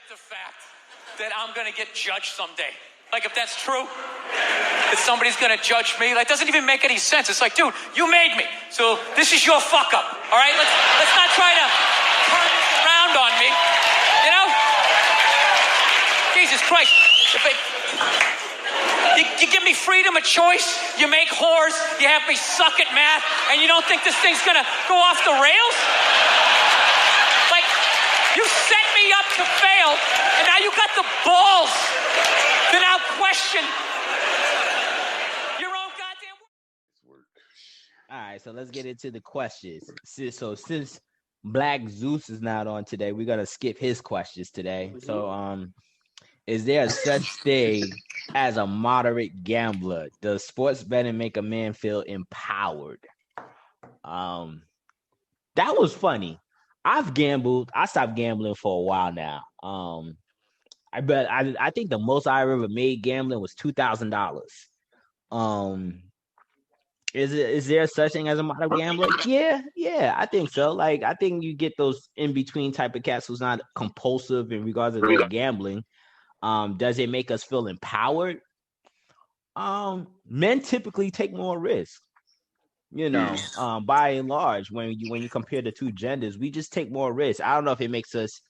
the fact that I'm going to get judged someday. Like, if that's true, that somebody's going to judge me, like, doesn't even make any sense. It's like, dude, you made me, so this is your fuck up, all right? Let's not try to turn this around on me, you know? Jesus Christ. You give me freedom of choice, you make whores, you have me suck at math, and you don't think this thing's going to go off the rails? Like, you set me up to fail, and now you got the balls to now question your own goddamn work. All right, so let's get into the questions. So since Black Zeus is not on today, we're gonna skip his questions today. So, is there a such thing as a moderate gambler? Does sports betting make a man feel empowered? That was funny. I've gambled. I stopped gambling for a while now. I think the most I ever made gambling was $2,000. Is there such thing as a moderate gambler? Yeah, I think so. Like, I think you get those in between type of cats who's not compulsive in regards to their gambling. Does it make us feel empowered? Men typically take more risks. You know, by and large, when you compare the two genders, we just take more risks. I don't know if it makes us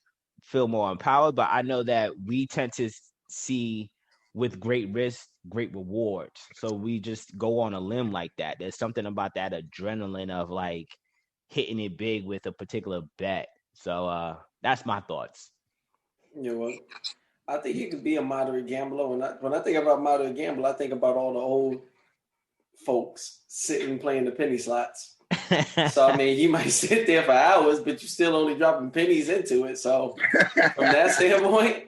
feel more empowered, but I know that we tend to see with great risk, great rewards. So we just go on a limb like that. There's something about that adrenaline of like hitting it big with a particular bet. So that's my thoughts. Yeah, well, I think you could be a moderate gambler. When I think about moderate gambler, I think about all the old folks sitting playing the penny slots. So I mean, you might sit there for hours, but you're still only dropping pennies into it. So from that standpoint,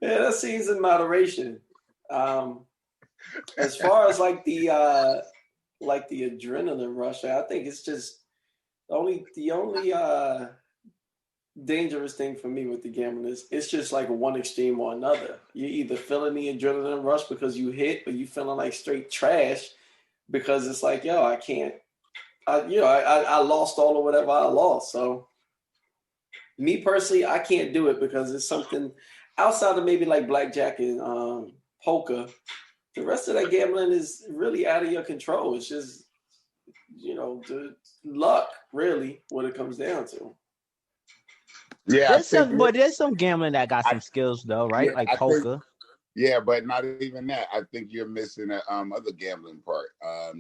yeah, that seems in moderation. As far as like the adrenaline rush, I think it's just the only dangerous thing for me with the gambling is it's just like one extreme or another. You're either feeling the adrenaline rush because you hit, or you feeling like straight trash because it's like, yo, I can't. I lost all of whatever I lost. So me personally, I can't do it because it's something outside of maybe like blackjack and poker. The rest of that gambling is really out of your control. It's just, the luck, really, what it comes down to. Yeah, there's some gambling that got some skills though, right? Yeah, like poker. But not even that. I think you're missing the other gambling part.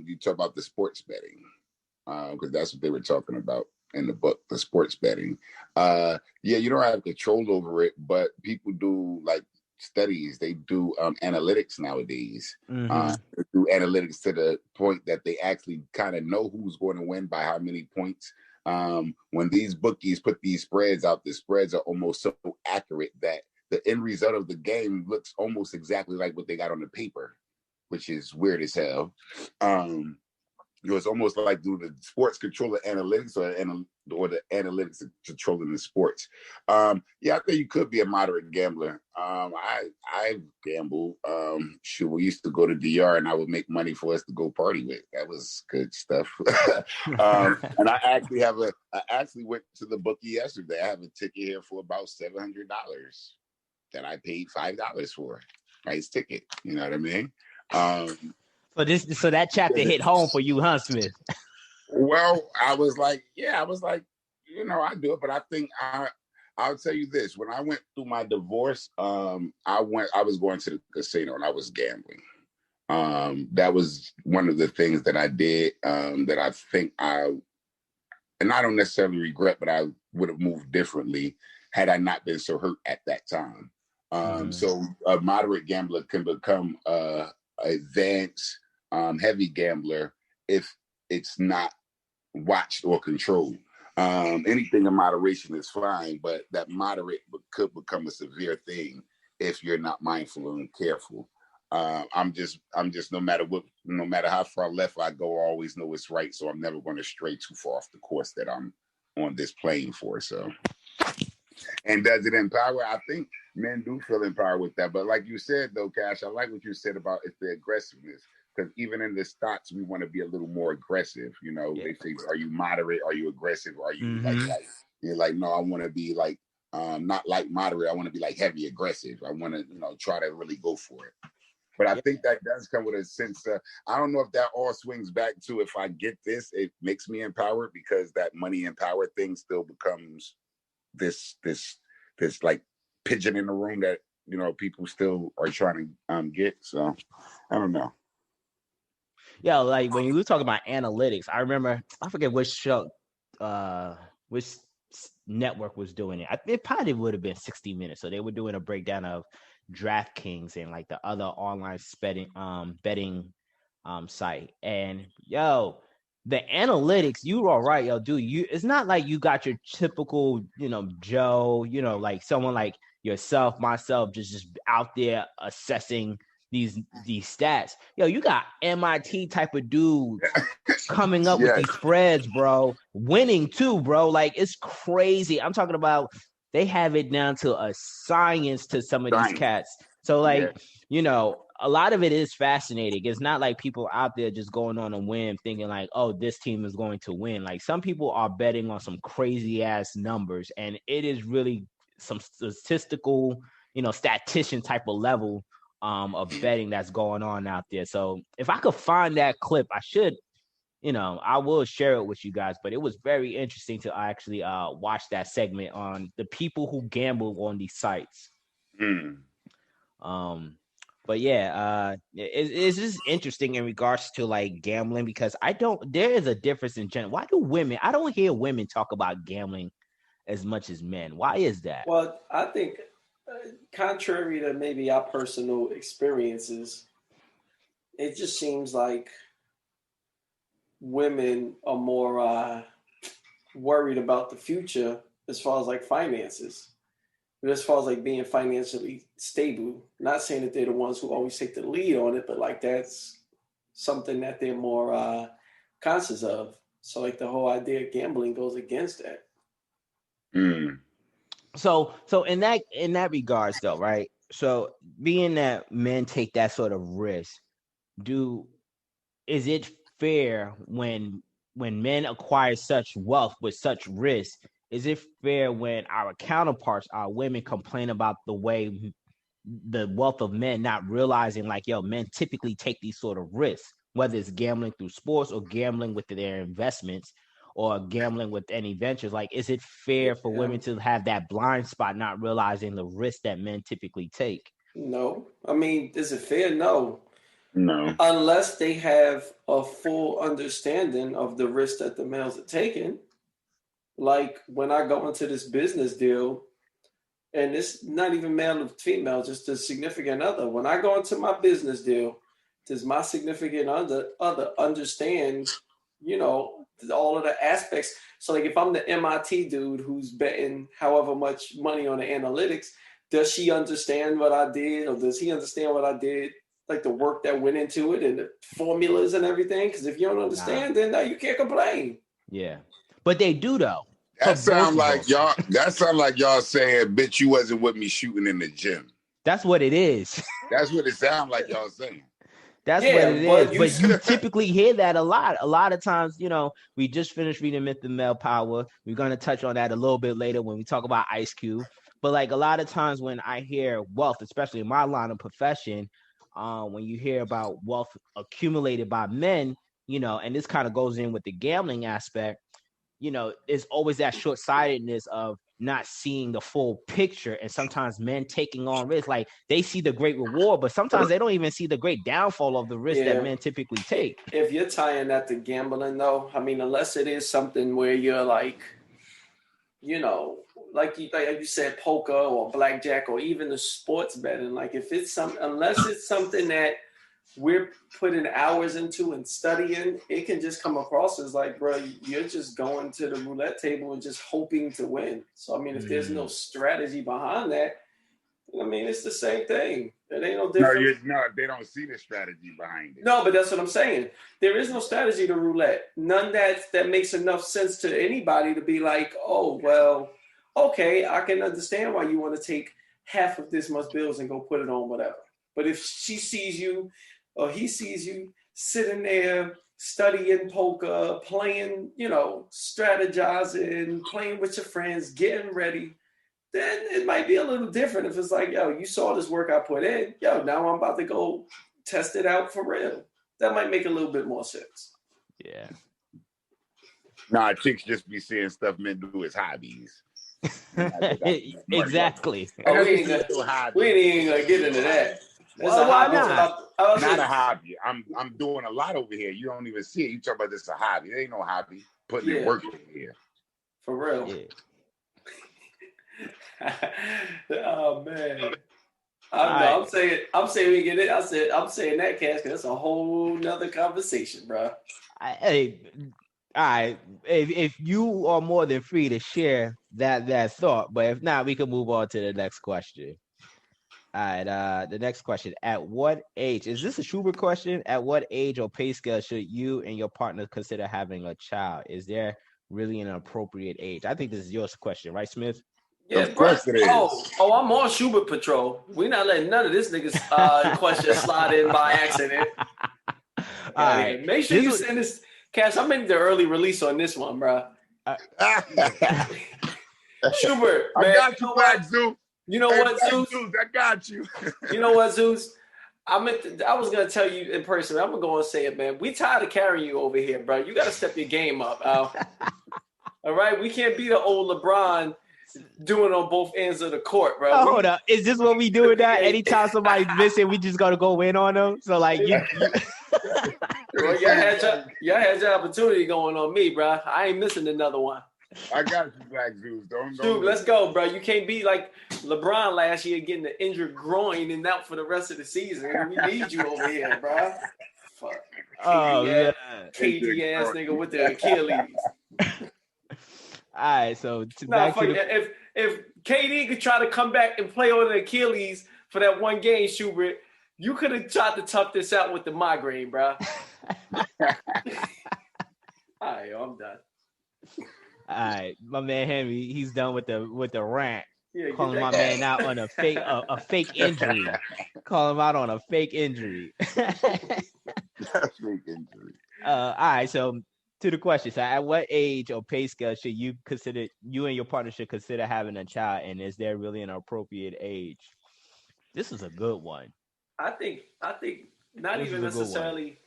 You talk about the sports betting. Because that's what they were talking about in the book, the sports betting. You don't have control over it, but people do like studies. They do analytics nowadays. They do analytics to the point that they actually kind of know who's going to win by how many points. When these bookies put these spreads out, the spreads are almost so accurate that the end result of the game looks almost exactly like what they got on the paper, which is weird as hell. It's almost like do the sports control the analytics or the analytics controlling the sports. I think you could be a moderate gambler. I gamble. We used to go to DR and I would make money for us to go party with. That was good stuff. And I actually went to the bookie yesterday. I have a ticket here for about $700 that I paid $5 for. Nice ticket. You know what I mean? So that chapter hit home for you, huh, Smith? Well, I was like, I do it, but I think I'll tell you this: when I went through my divorce, I was going to the casino and I was gambling. That was one of the things that I did that I think I don't necessarily regret, but I would have moved differently had I not been so hurt at that time. So a moderate gambler can become advanced heavy gambler if it's not watched or controlled. Anything in moderation is fine, but that moderate could become a severe thing if you're not mindful and careful. I'm just no matter how far left I go, I always know it's right. So I'm never going to stray too far off the course that I'm on this plane for. So, and does it empower? I think men do feel empowered with that. But like you said, though, Cash, I like what you said about it's the aggressiveness. Because even in the stocks, we want to be a little more aggressive. They say, are you moderate? Are you aggressive? Are you like that? You're like, no, I want to be like not like moderate. I want to be like heavy aggressive. I want to, try to really go for it. But I think that does come with a sense of, I don't know if that all swings back to, if I get this, it makes me empowered, because that money and power thing still becomes this like pigeon in the room that, people still are trying to get. So I don't know. Yeah, like when you were talking about analytics, I remember, I forget which show, which network was doing it. It probably would have been 60 Minutes. So they were doing a breakdown of DraftKings and like the other online betting site. And the analytics, you are right, dude. It's not like you got your typical, Joe, like someone like yourself, myself, just out there assessing these stats. You got MIT type of dudes coming up with these spreads, bro, winning too, bro. Like, it's crazy. I'm talking about, they have it down to a science to some of these cats. So like, a lot of it is fascinating. It's not like people out there just going on a whim thinking like, oh, this team is going to win. Like, some people are betting on some crazy ass numbers, and it is really some statistical, statistician type of level of betting that's going on out there. So if I could find that clip, I should, I will share it with you guys. But it was very interesting to actually watch that segment on the people who gamble on these sites. But it's just interesting in regards to like gambling, because there is a difference in general. Why do I don't hear women talk about gambling as much as men. Why is that? Well, I think contrary to maybe our personal experiences, it just seems like women are more worried about the future as far as like finances. But as far as like being financially stable, not saying that they're the ones who always take the lead on it, but like that's something that they're more conscious of. So like the whole idea of gambling goes against that. So in that regards though, right? So being that men take that sort of risk, is it fair when men acquire such wealth with such risk? Is it fair when our counterparts, our women, complain about the way the wealth of men, not realizing like, men typically take these sort of risks, whether it's gambling through sports or gambling with their investments or gambling with any ventures? Like, is it fair for women to have that blind spot, not realizing the risk that men typically take? No. I mean, is it fair? No. No. Unless they have a full understanding of the risk that the males are taking. Like when I go into this business deal, and it's not even male or female, just a significant other. When I go into my business deal, does my significant other understand, all of the aspects? So like if I'm the MIT dude who's betting however much money on the analytics, does she understand what I did, or does he understand what I did? Like the work that went into it and the formulas and everything? Because if you don't understand, then you can't complain. Yeah. But they do though. That sound like y'all saying, bitch, you wasn't with me shooting in the gym. That's what it is. That's what it sounds like y'all saying. That's what it is. But you typically hear that a lot. A lot of times, we just finished reading Myth and Male Power. We're going to touch on that a little bit later when we talk about Ice Cube. But like a lot of times when I hear wealth, especially in my line of profession, when you hear about wealth accumulated by men, and this kind of goes in with the gambling aspect, there's always that short-sightedness of not seeing the full picture, and sometimes men taking on risk. Like they see the great reward, but sometimes they don't even see the great downfall of the risk that men typically take. If you're tying that to gambling, though, I mean, unless it is something where you're like, like you said, poker or blackjack or even the sports betting. Like if it's unless it's something that we're putting hours into and studying, it can just come across as like, bro, you're just going to the roulette table and just hoping to win. So, I mean, if there's no strategy behind that, I mean, it's the same thing. It ain't no difference. No, they don't see the strategy behind it. No, but that's what I'm saying. There is no strategy to roulette. None that makes enough sense to anybody to be like, oh, well, okay, I can understand why you want to take half of this much bills and go put it on whatever. But if she sees you or he sees you sitting there studying poker, playing, strategizing, playing with your friends, getting ready, then it might be a little different. If it's like, yo, you saw this work I put in, yo, now I'm about to go test it out for real. That might make a little bit more sense. Yeah. Nah, chicks just be seeing stuff men do as hobbies. Exactly. Oh, we ain't even gonna get into that. Well, why not? Not a hobby. I'm doing a lot over here. You don't even see it. You talk about this as a hobby. It ain't no hobby. Putting in work over here. For real. Yeah. Oh man. I'm saying we get it. I'm saying that, Cash, because that's a whole nother conversation, bro. Hey, all right. If you are more than free to share that thought, but if not, we can move on to the next question. All right. The next question: at what age is this a Schubert question? At what age or pay scale should you and your partner consider having a child? Is there really an appropriate age? I think this is your question, right, Smith? Yeah, of course it is. Oh, I'm on Schubert patrol. We're not letting none of this nigga's question slide in by accident. All right. Make sure you send this. Cash, I'm making the early release on this one, bro. Schubert, man, I got you, Black Zeus. You know what, Zeus? I got you. You know what, Zeus? I was gonna tell you in person. I'm gonna go and say it, man. We tired of carrying you over here, bro. You gotta step your game up, Al. All right, we can't be the old LeBron doing on both ends of the court, bro. Oh, hold up. Is this what we doing now? Anytime somebody's missing, we just gotta go in on them. So like Well, y'all had your opportunity going on me, bro. I ain't missing another one. I got you, Black Zeus. Dude, let's go, bro. You can't be like LeBron last year getting an injured groin and out for the rest of the season. We need you over here, bro. Fuck. KD ass nigga with the Achilles. All right, so if KD could try to come back and play on the Achilles for that one game, Schubert, you could have tried to tough this out with the migraine, bro. All right, yo, I'm done. All right, my man Henry, he's done with the rant. Yeah, calling my man out on a fake injury. Call him out on a fake injury. Fake injury. All right, so to the question, so at what age or pay scale should you and your partner should consider having a child, and is there really an appropriate age? This is a good one. I think not this even necessarily.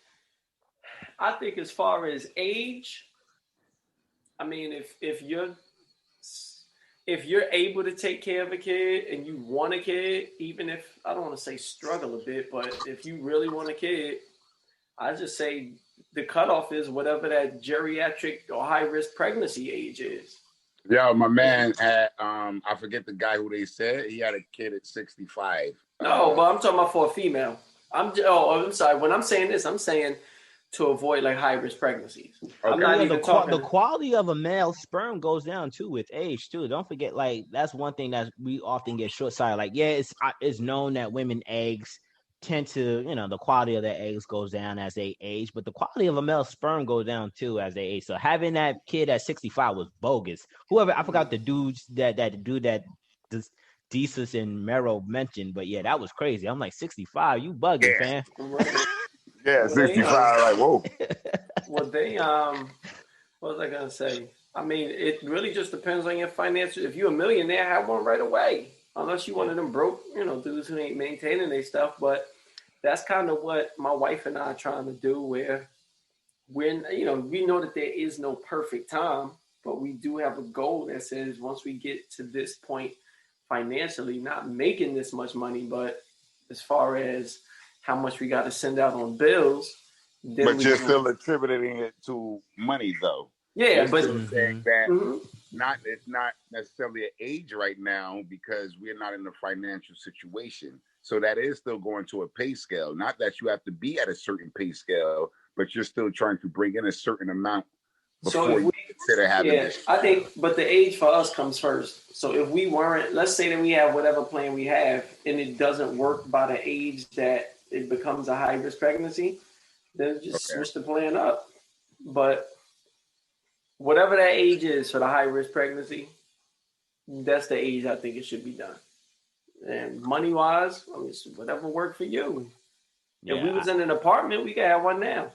I think as far as age, I mean, if you're able to take care of a kid and you want a kid, even if I don't want to say struggle a bit, but if you really want a kid, I just say the cutoff is whatever that geriatric or high risk pregnancy age is. Yo, my man had I forget the guy who they said he had a kid at 65. No, but I'm talking about for a female. I'm sorry. When I'm saying this, I'm saying to avoid like high risk pregnancies. Okay. I'm not even talking. The quality of a male sperm goes down too with age too. Don't forget, like that's one thing that we often get short sighted. Like, yeah, it's known that women eggs tend to, the quality of their eggs goes down as they age, but the quality of a male sperm goes down too as they age. So having that kid at 65 was bogus. I forgot the dudes that Desus and Mero mentioned, but yeah, that was crazy. I'm like 65, you bugging, fam. Yeah, 65, like whoa. Well, what was I gonna say? I mean, it really just depends on your finances. If you're a millionaire, have one right away. Unless you one of them broke, dudes who ain't maintaining their stuff. But that's kind of what my wife and I are trying to do, where when, we know that there is no perfect time, but we do have a goal that says once we get to this point financially, not making this much money, but as far as how much we got to send out on bills. But you're still attributing it to money, though. Yeah, but saying that it's not necessarily an age right now because we're not in a financial situation. So that is still going to a pay scale. Not that you have to be at a certain pay scale, but you're still trying to bring in a certain amount before you consider having this. I think, but the age for us comes first. So if we weren't, let's say that we have whatever plan we have and it doesn't work by the age that it becomes a high risk pregnancy, then just switch the plan up. But whatever that age is for the high risk pregnancy, that's the age I think it should be done. And money wise, I mean, whatever worked for you. Yeah. If we was in an apartment, we could have one now.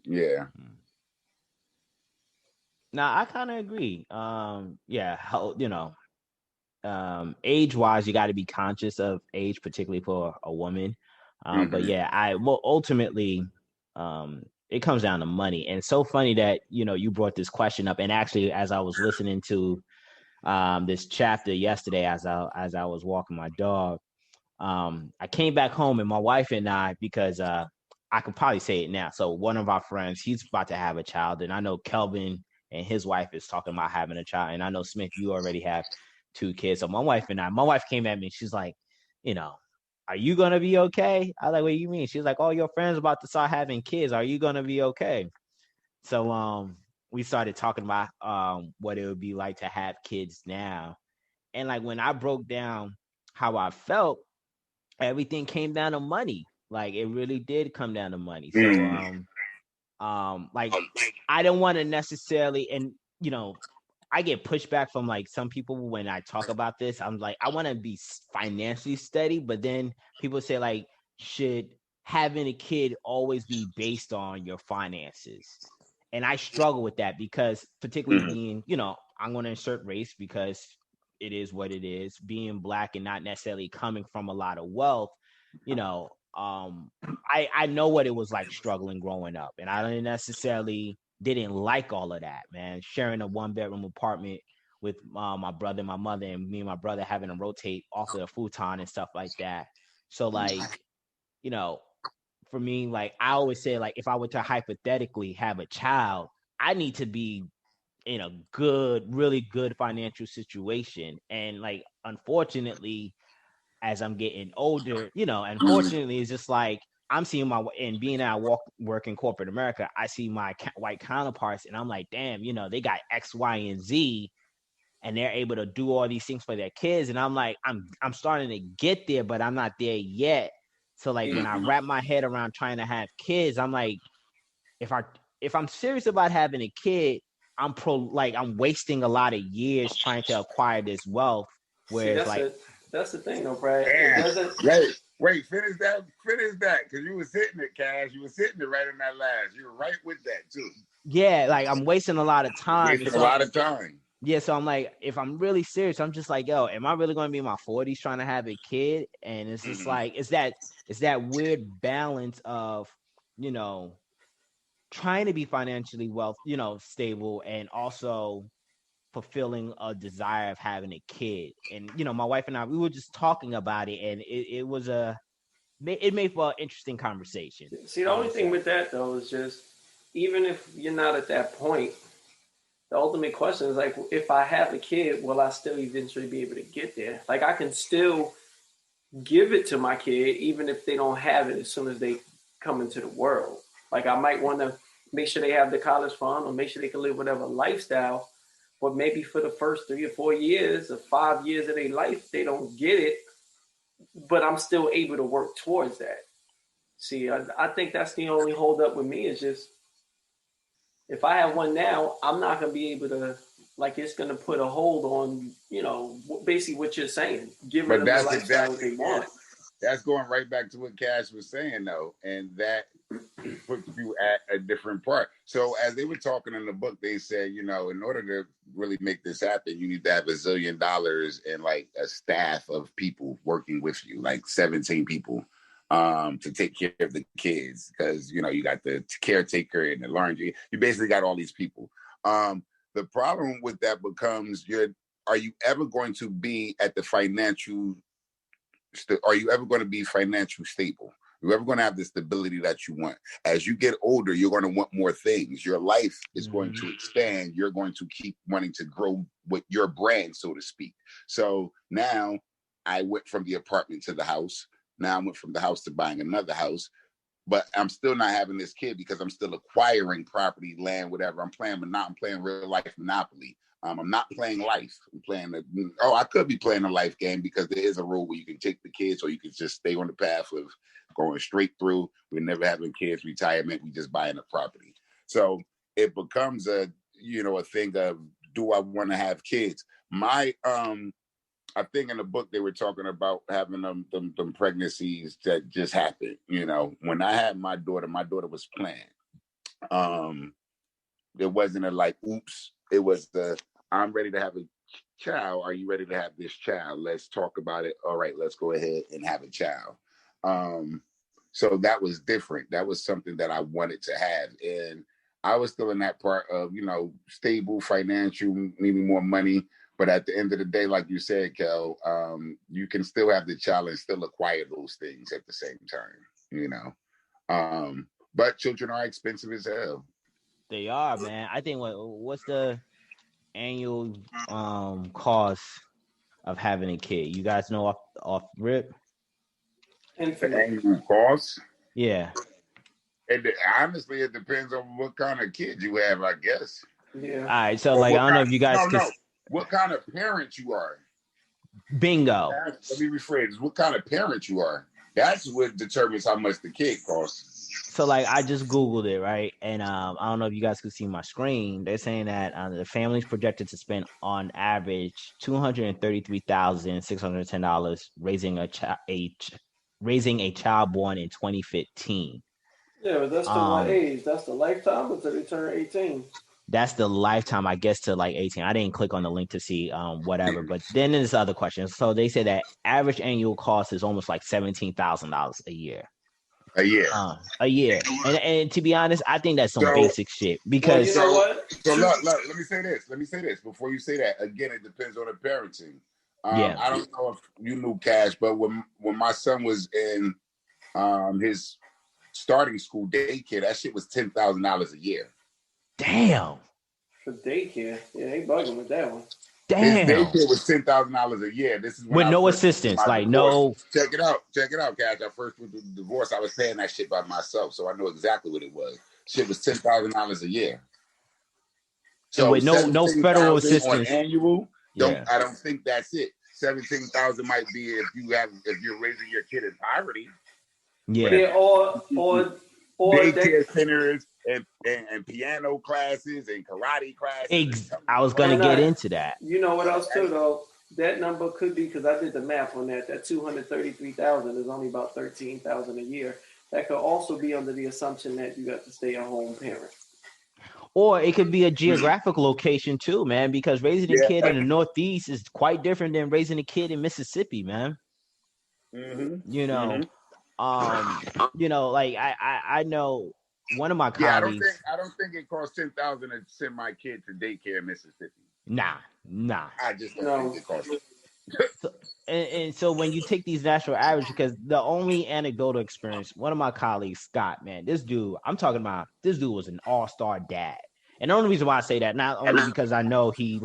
Yeah. Now I kind of agree. Yeah, age wise, you got to be conscious of age, particularly for a woman. But yeah, ultimately, it comes down to money. And it's so funny that you brought this question up. And actually, as I was listening to this chapter yesterday, as I was walking my dog, I came back home and my wife and I, because I could probably say it now. So one of our friends, he's about to have a child, and I know Kelvin and his wife is talking about having a child, and I know Smith, you already have 2 kids. So my wife came at me. She's like, are you gonna be okay? I was like, what do you mean? She's like, all your friends about to start having kids. Are you gonna be okay? So we started talking about what it would be like to have kids now. And like when I broke down how I felt, everything came down to money. Like it really did come down to money. So like I don't want to necessarily, and I get pushback from like some people when I talk about this. I'm like, I want to be financially steady, but then people say like, should having a kid always be based on your finances? And I struggle with that because particularly being, I'm going to insert race because it is what it is, being Black and not necessarily coming from a lot of wealth, I know what it was like struggling growing up, and I didn't like all of that, man. Sharing a 1-bedroom apartment with my brother and my mother, and me and my brother having to rotate off of the futon and stuff like that. So like, for me, like I always say, like if I were to hypothetically have a child, I need to be in a really good financial situation. And like, unfortunately, as I'm getting older, unfortunately, it's just like I'm seeing and being that I work in corporate America, I see my white counterparts, and I'm like, damn, they got X, Y, and Z, and they're able to do all these things for their kids, and I'm like, I'm starting to get there, but I'm not there yet. So like when I wrap my head around trying to have kids, I'm like, if I'm serious about having a kid, I'm wasting a lot of years trying to acquire this wealth. Whereas that's the thing though, Brad. Damn. It doesn't. Wait, finish that, because you was hitting it, Cash. You was hitting it right in that last. You were right with that too. Yeah, like I'm wasting a lot of time. A lot of time. Yeah, so I'm like, if I'm really serious, I'm just like, yo, am I really going to be in my 40s trying to have a kid? And it's just like, it's that weird balance of, trying to be financially stable, and also fulfilling a desire of having a kid. And my wife and I, we were just talking about it, and it made for an interesting conversation. See, the only thing with that though is just, even if you're not at that point, the ultimate question is like, if I have a kid, will I still eventually be able to get there? Like I can still give it to my kid even if they don't have it as soon as they come into the world. Like I might want to make sure they have the college fund, or make sure they can live whatever lifestyle, but maybe for the first 3 or 4 years or 5 years of their life, they don't get it, but I'm still able to work towards that. See, I think that's the only holdup with me, is just, if I have one now, I'm not going to be able to, like, it's going to put a hold on, basically what you're saying. Give them the lifestyle they want. That's going right back to what Cash was saying, though, and that puts you at a different part. So as they were talking in the book, they said, in order to really make this happen, you need to have $1 zillion and like a staff of people working with you, like 17 people, to take care of the kids, because you got the caretaker and the laundry. You basically got all these people. The problem with that becomes, are you ever going to be at the financial? Are you ever going to be financially stable? Are you ever going to have the stability that you want? As you get older, you're going to want more things. Your life is going to expand. You're going to keep wanting to grow with your brand, so to speak. So now I went from the apartment to the house. Now I went from the house to buying another house, but I'm still not having this kid because I'm still acquiring property, land, whatever. I'm playing real life Monopoly. I'm not playing life. I'm playing I could be playing a life game, because there is a rule where you can take the kids, or you can just stay on the path of going straight through. We're never having kids, retirement. We just buying a property. So it becomes a thing of, do I want to have kids? My I think in the book they were talking about having them pregnancies that just happened. When I had my daughter was planned. There wasn't a like, oops. it was the I'm ready to have a child. Are you ready to have this child? Let's talk about it. All right, let's go ahead and have a child. So that was different. That was something that I wanted to have. And I was still in that part of, stable financial, needing more money. But at the end of the day, like you said, Kel, you can still have the child and still acquire those things at the same time, But children are expensive as hell. They are, man. I think what's the annual cost of having a kid? You guys know off rip? The annual cost? Yeah. Honestly, it depends on what kind of kid you have, I guess. Yeah. All right. So, I don't know if you guys what kind of parent you are. Bingo. Let me rephrase. What kind of parent you are. That's what determines how much the kid costs. So, I just Googled it, right? And I don't know if you guys can see my screen. They're saying that the family's projected to spend on average $233,610 raising a child born in 2015. Yeah, but that's to what age? That's the lifetime until they turn 18. That's the lifetime, I guess, to 18. I didn't click on the link to see whatever. But then there's other questions. So they say that average annual cost is almost like $17,000 a year. A year. A year. And to be honest, I think that's some basic shit. Because you know what? So look, let me say this. Before you say that, again, it depends on the parenting. I don't know if you knew, Cash, but when my son was in his starting school daycare, that shit was $10,000 a year. Damn. For daycare, yeah, they bugging with that one. Damn. His daycare was $10,000 a year. This is with no assistance, no. Check it out, Cash. I first went through the divorce. I was paying that shit by myself, so I know exactly what it was. Shit was $10,000 a year. So with no federal assistance on annual. I don't think that's it. 17,000 might be if you're raising your kid in poverty. Yeah. Or daycare centers and piano classes and karate classes. I was gonna get into that. You know what else too though? That number could be, because I did the math on that. That 233,000 is only about 13,000 a year. That could also be under the assumption that you got to stay at home parent. Or it could be a geographic location too, man, because raising a kid in the Northeast is quite different than raising a kid in Mississippi, man. Mm-hmm. I know one of my colleagues. I don't think it costs $10,000 to send my kid to daycare in Mississippi. Nah. I just don't think it costs. And so when you take these national averages, because the only anecdotal experience, one of my colleagues, Scott, man, this dude was an all-star dad. And the only reason why I say that, not only because I know he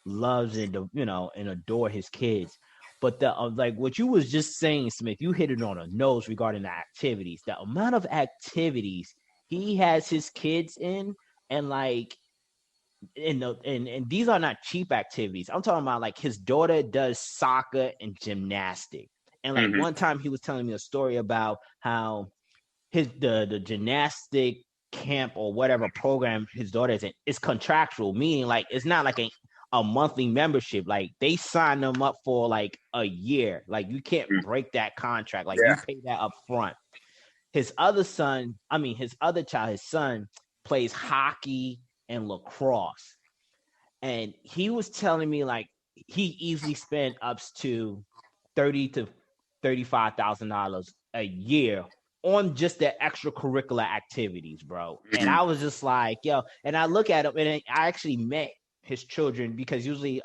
loves and adore his kids, but the what you was just saying, Smith, you hit it on the nose regarding the activities. The amount of activities he has his kids in, and and these are not cheap activities. I'm talking about his daughter does soccer and gymnastics. And one time he was telling me a story about how the gymnastic camp or whatever program his daughter is in is contractual, meaning it's not like a monthly membership. They sign them up for a year. You can't break that contract. You pay that up front. His other son plays hockey and lacrosse. And he was telling me he easily spent up to $30,000 to $35,000 a year on just the extracurricular activities, bro. And I was just yo, and I look at him, and I actually met his children, because usually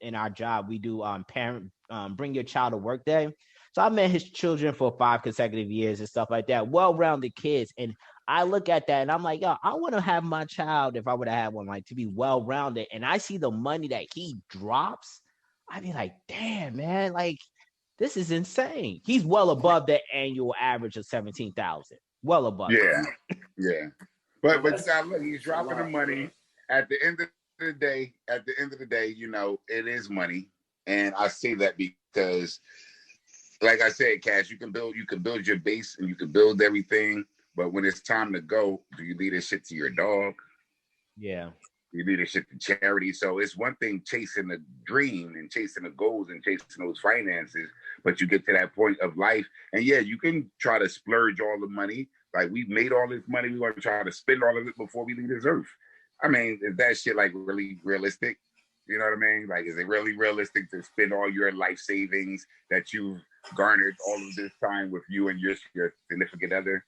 in our job we do parent bring your child to work day. So I met his children for 5 consecutive years and stuff like that. Well-rounded kids. And I look at that and I'm yo, I want to have my child, if I would have had one, to be well-rounded. And I see the money that he drops. I'd be damn, man, this is insane. He's well above the annual average of 17,000. Well above. Yeah. But look, he's dropping the money. At the end of the day, it is money. And I say that because, like I said, Cash, you can build your base and you can build everything. But when it's time to go, do you leave this shit to your dog? Yeah. You leave this shit to charity. So it's one thing chasing the dream and chasing the goals and chasing those finances, but you get to that point of life. And you can try to splurge all the money. We've made all this money. We want to try to spend all of it before we leave this earth. I mean, is that shit like really realistic? You know what I mean? Like, is it really realistic to spend all your life savings that you've garnered all of this time with you and your significant other?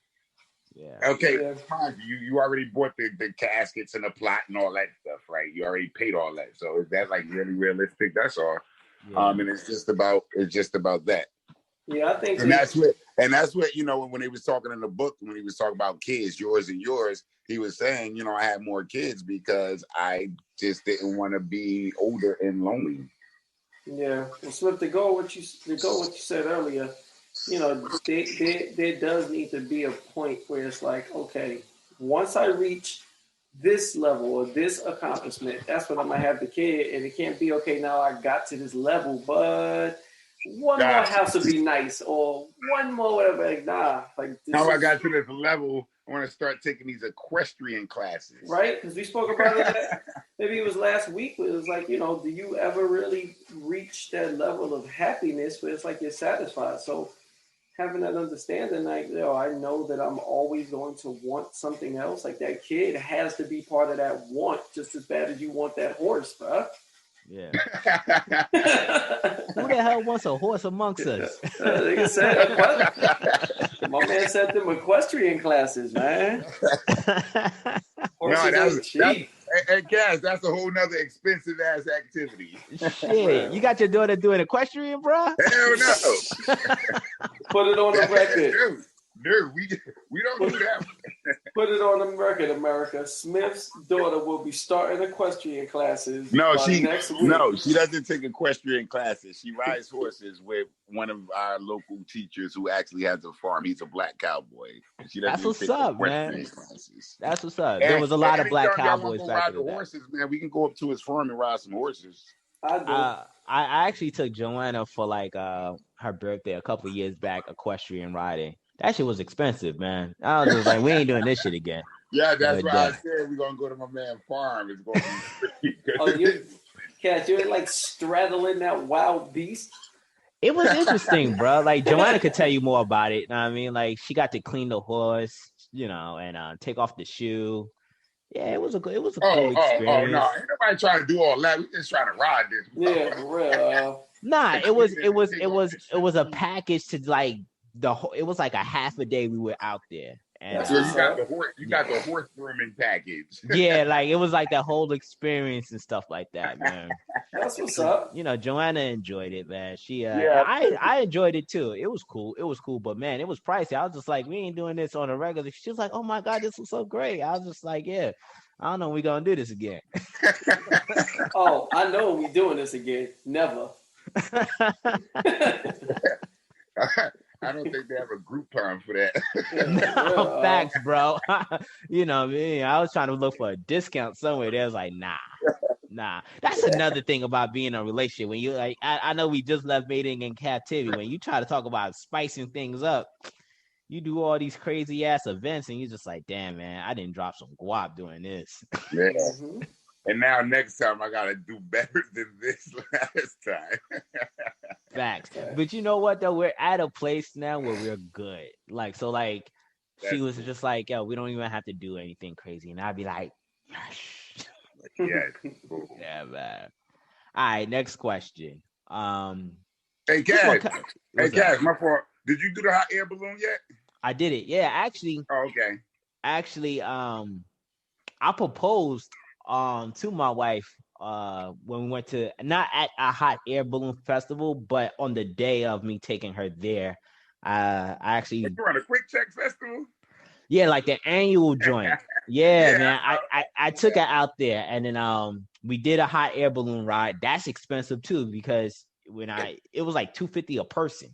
Yeah. Okay, fine. You already bought the caskets and the plot and all that stuff, right? You already paid all that. So is that like really realistic? That's all. Yeah. And it's just about that. Yeah, I think, and that's what you know, when he was talking in the book, when he was talking about kids, yours and yours, he was saying, you know, I had more kids because I just didn't want to be older and lonely. Yeah, and Smith, to go what you said earlier, you know, there does need to be a point where it's like, okay, once I reach this level or this accomplishment, that's when I'm gonna have the kid, and it can't be okay. Now I got to this level, but one more house would be nice, or one more whatever. Like, nah, like this now I got to this level. I want to start taking these equestrian classes, right? Because we spoke about it. Maybe it was last week. It was like, you know, do you ever really reach that level of happiness where it's like you're satisfied? So having that understanding, like, you know, I know that I'm always going to want something else. Like that kid has to be part of that want just as bad as you want that horse, bro. Yeah. Who the hell wants a horse amongst us? My man said them equestrian classes, man. Horses cheap. And Cass, that's a whole nother expensive ass activity. Shit, you got your daughter doing equestrian, bro? Hell no. Put it on the record. Dude, we don't do that. Put it on the record, America. Smith's daughter will be starting equestrian classes. Next week. No, she doesn't take equestrian classes. She rides horses with one of our local teachers who actually has a farm. He's a black cowboy. That's what's up, man. That's what's up. There was a lot of black cowboys back in the day. Horses, man. We can go up to his farm and ride some horses. I actually took Joanna for like her birthday a couple years back equestrian riding. That shit was expensive, man. I was just like, we ain't doing this shit again. Yeah, that's why I said we're gonna go to my man's farm. It's gonna be you're like straddling that wild beast. It was interesting, bro. Like Joanna could tell you more about it. You know what I mean? Like she got to clean the horse, you know, and take off the shoe. Yeah, it was a cool experience. Oh, no, ain't nobody trying to do all that. We just trying to ride this. Yeah, for real. Nah, it was a package to like it was like a half a day we were out there. And so you got the horse grooming package. Yeah, like it was like that whole experience and stuff like that, man. That's what's up. You know, Joanna enjoyed it, man. I enjoyed it too. It was cool, but man, it was pricey. I was just like, we ain't doing this on a regular. She was like, oh my God, this was so great. I was just like, yeah, I don't know when we gonna do this again. Oh, I know we doing this again. Never. I don't think they have a group time for that. No, facts, bro. You know what I mean? I was trying to look for a discount somewhere. They was like, nah. That's another thing about being in a relationship. When you like, I know we just left Mating in Captivity. When you try to talk about spicing things up, you do all these crazy ass events, and you're just like, damn, man, I didn't drop some guap doing this. Yeah. Mm-hmm. And now next time I gotta do better than this last time. Facts. But you know what though? We're at a place now where we're good. Like, so like she was just like, yo, we don't even have to do anything crazy. And I'd be like, yeah. Yeah, man. All right, next question. Hey Cash, my fault. Did you do the hot air balloon yet? I did it. Yeah, actually. Oh, okay. Actually, I proposed to my wife when we went to, not at a hot air balloon festival, but on the day of me taking her there. I actually you're on a quick check festival. Yeah, like the annual joint. Yeah, man. I took her out there, and then we did a hot air balloon ride. That's expensive too, because it was like $250 a person.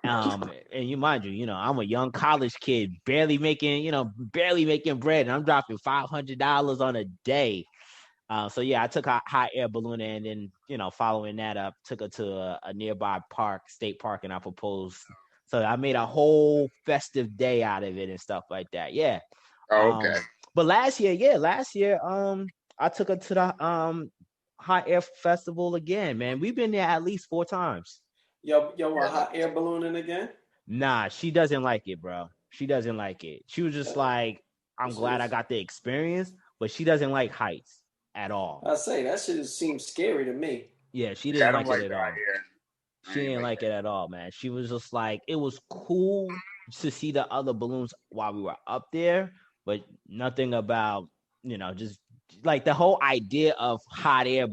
And you mind you, you know, I'm a young college kid, barely making bread, and I'm dropping $500 on a day. So yeah, I took a hot air balloon, and then, you know, following that up, took her to a nearby state park, and I proposed. So I made a whole festive day out of it and stuff like that. Yeah. Oh, okay. But last year, I took her to the hot air festival again, man. We've been there at least 4 times. Yo, a hot air ballooning again? Nah, she doesn't like it, bro. She doesn't like it. She was just like, I'm glad I got the experience, but she doesn't like heights at all. I say that shit seems scary to me. Yeah, she I didn't don't like like it at that all. here. She didn't like it at all, man. She was just like, it was cool to see the other balloons while we were up there, but nothing about, just like the whole idea of hot air,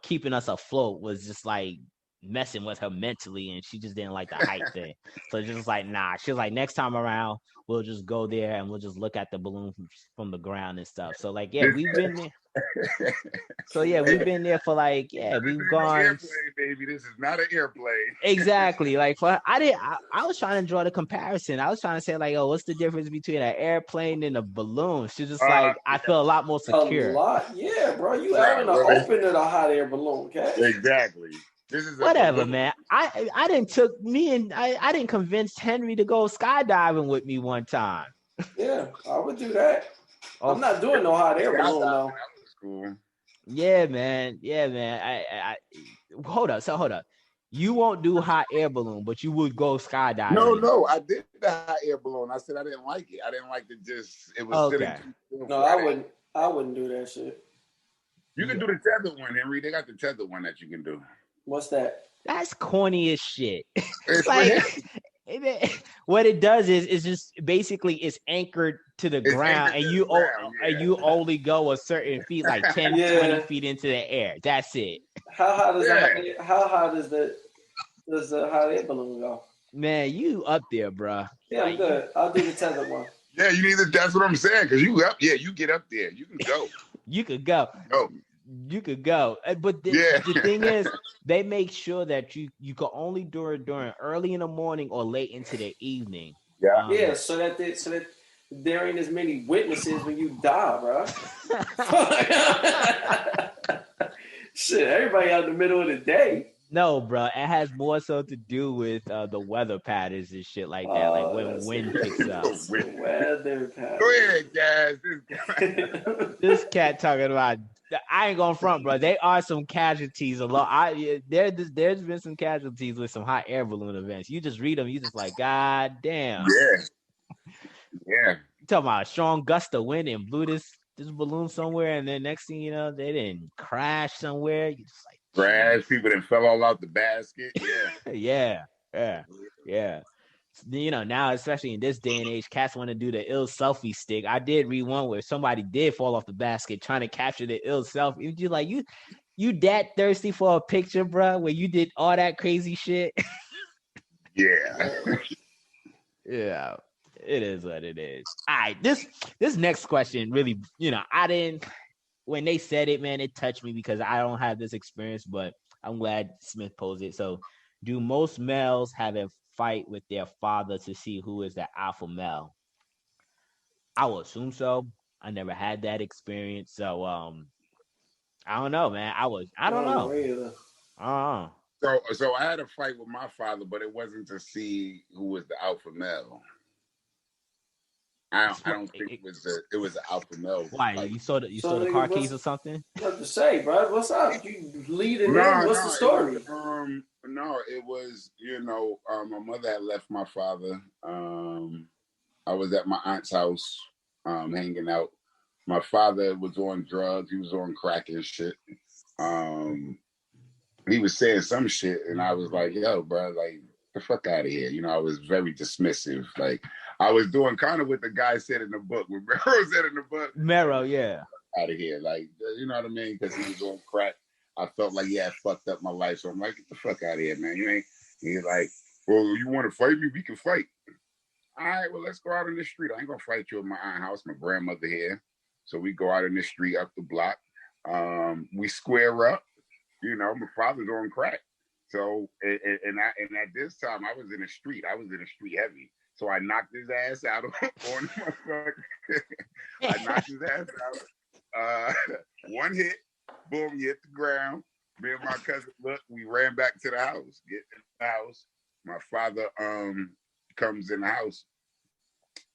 keeping us afloat was just like messing with her mentally, and she just didn't like the height thing. So just like, nah. She was like, next time around, we'll just go there and we'll just look at the balloon from the ground and stuff. So like, yeah, we've been there. So yeah, we've been there for like, we've gone. Airplane, baby. This is not an airplane. Exactly. Like I was trying to draw the comparison. I was trying to say like, oh, what's the difference between an airplane and a balloon? She's just like, I feel a lot more secure. A lot, yeah, bro. You out in the open in a hot air balloon, okay? Exactly. This is whatever, man. I didn't convince Henry to go skydiving with me one time. Yeah, I would do that. I'm not doing no hot air balloon though. That was cool. Yeah, man. I hold up. You won't do hot air balloon, but you would go skydiving. No, I did the hot air balloon. I said I didn't like it. I didn't like it was okay. No, I wouldn't do that shit. You can do the tethered one, Henry. They got the tethered one that you can do. What's that? That's corny as shit. It's like what it does is just basically it's anchored to the ground, and you only go a certain feet, like 10, 20 feet into the air. That's it. How high does the hot air balloon go? Man, you up there, bro. Yeah, I'm good. I'll do the tethered one. Yeah, you need to. That's what I'm saying. Because you get up there. You can go. You could go. You could go, but the thing is, they make sure that you can only do it during early in the morning or late into the evening. Yeah, so that there ain't as many witnesses when you die, bro. Shit, everybody out in the middle of the day. No, bro, it has more so to do with the weather patterns and shit like that, like when wind picks up. Weather patterns. Go ahead, guys. This cat talking about. I ain't gonna front, bro. There are some casualties there's been some casualties with some hot air balloon events. You just read them, you just like, God damn. Yeah. You talking about a strong gust of wind and blew this balloon somewhere, and then next thing you know, they didn't crash somewhere. You just like crash. People that fell all out the basket. Yeah. yeah. Now, especially in this day and age, cats want to do the ill selfie stick. I did read one where somebody did fall off the basket trying to capture the ill selfie. You like, you that thirsty for a picture, bro, where you did all that crazy shit? Yeah. Yeah, it is what it is. All right, this next question really, when they said it, man, it touched me because I don't have this experience, but I'm glad Smith posed it. So, do most males have a fight with their father to see who is the alpha male? I will assume so. I never had that experience, so I don't know, man. I don't know. So I had a fight with my father, but it wasn't to see who was the alpha male. I don't think it was the alpha male. Why? Like, you saw the car keys or something? What to say, bro? What's up? You leading in? What's the story? No, it was, my mother had left my father. I was at my aunt's house, hanging out. My father was on drugs. He was on crack and shit. He was saying some shit, and I was like, yo, bro, like, the fuck out of here. I was very dismissive. Like, I was doing kind of what the guy said in the book, what Mero said in the book. Mero, yeah. Out of here. Like, you know what I mean? Because he was on crack. I felt like, I fucked up my life. So I'm like, get the fuck out of here, man. He's like, well, you want to fight me? We can fight. All right, well, let's go out in the street. I ain't going to fight you at my aunt's house, my grandmother here. So we go out in the street up the block. We square up. My father's on crack. So, and at this time, I was in the street. I was in the street heavy. So I knocked his ass out on my fucking. I knocked his ass out. One hit, boom, you hit the ground. Me and my cousin, look, we ran back to the house. Get in the house. My father comes in the house.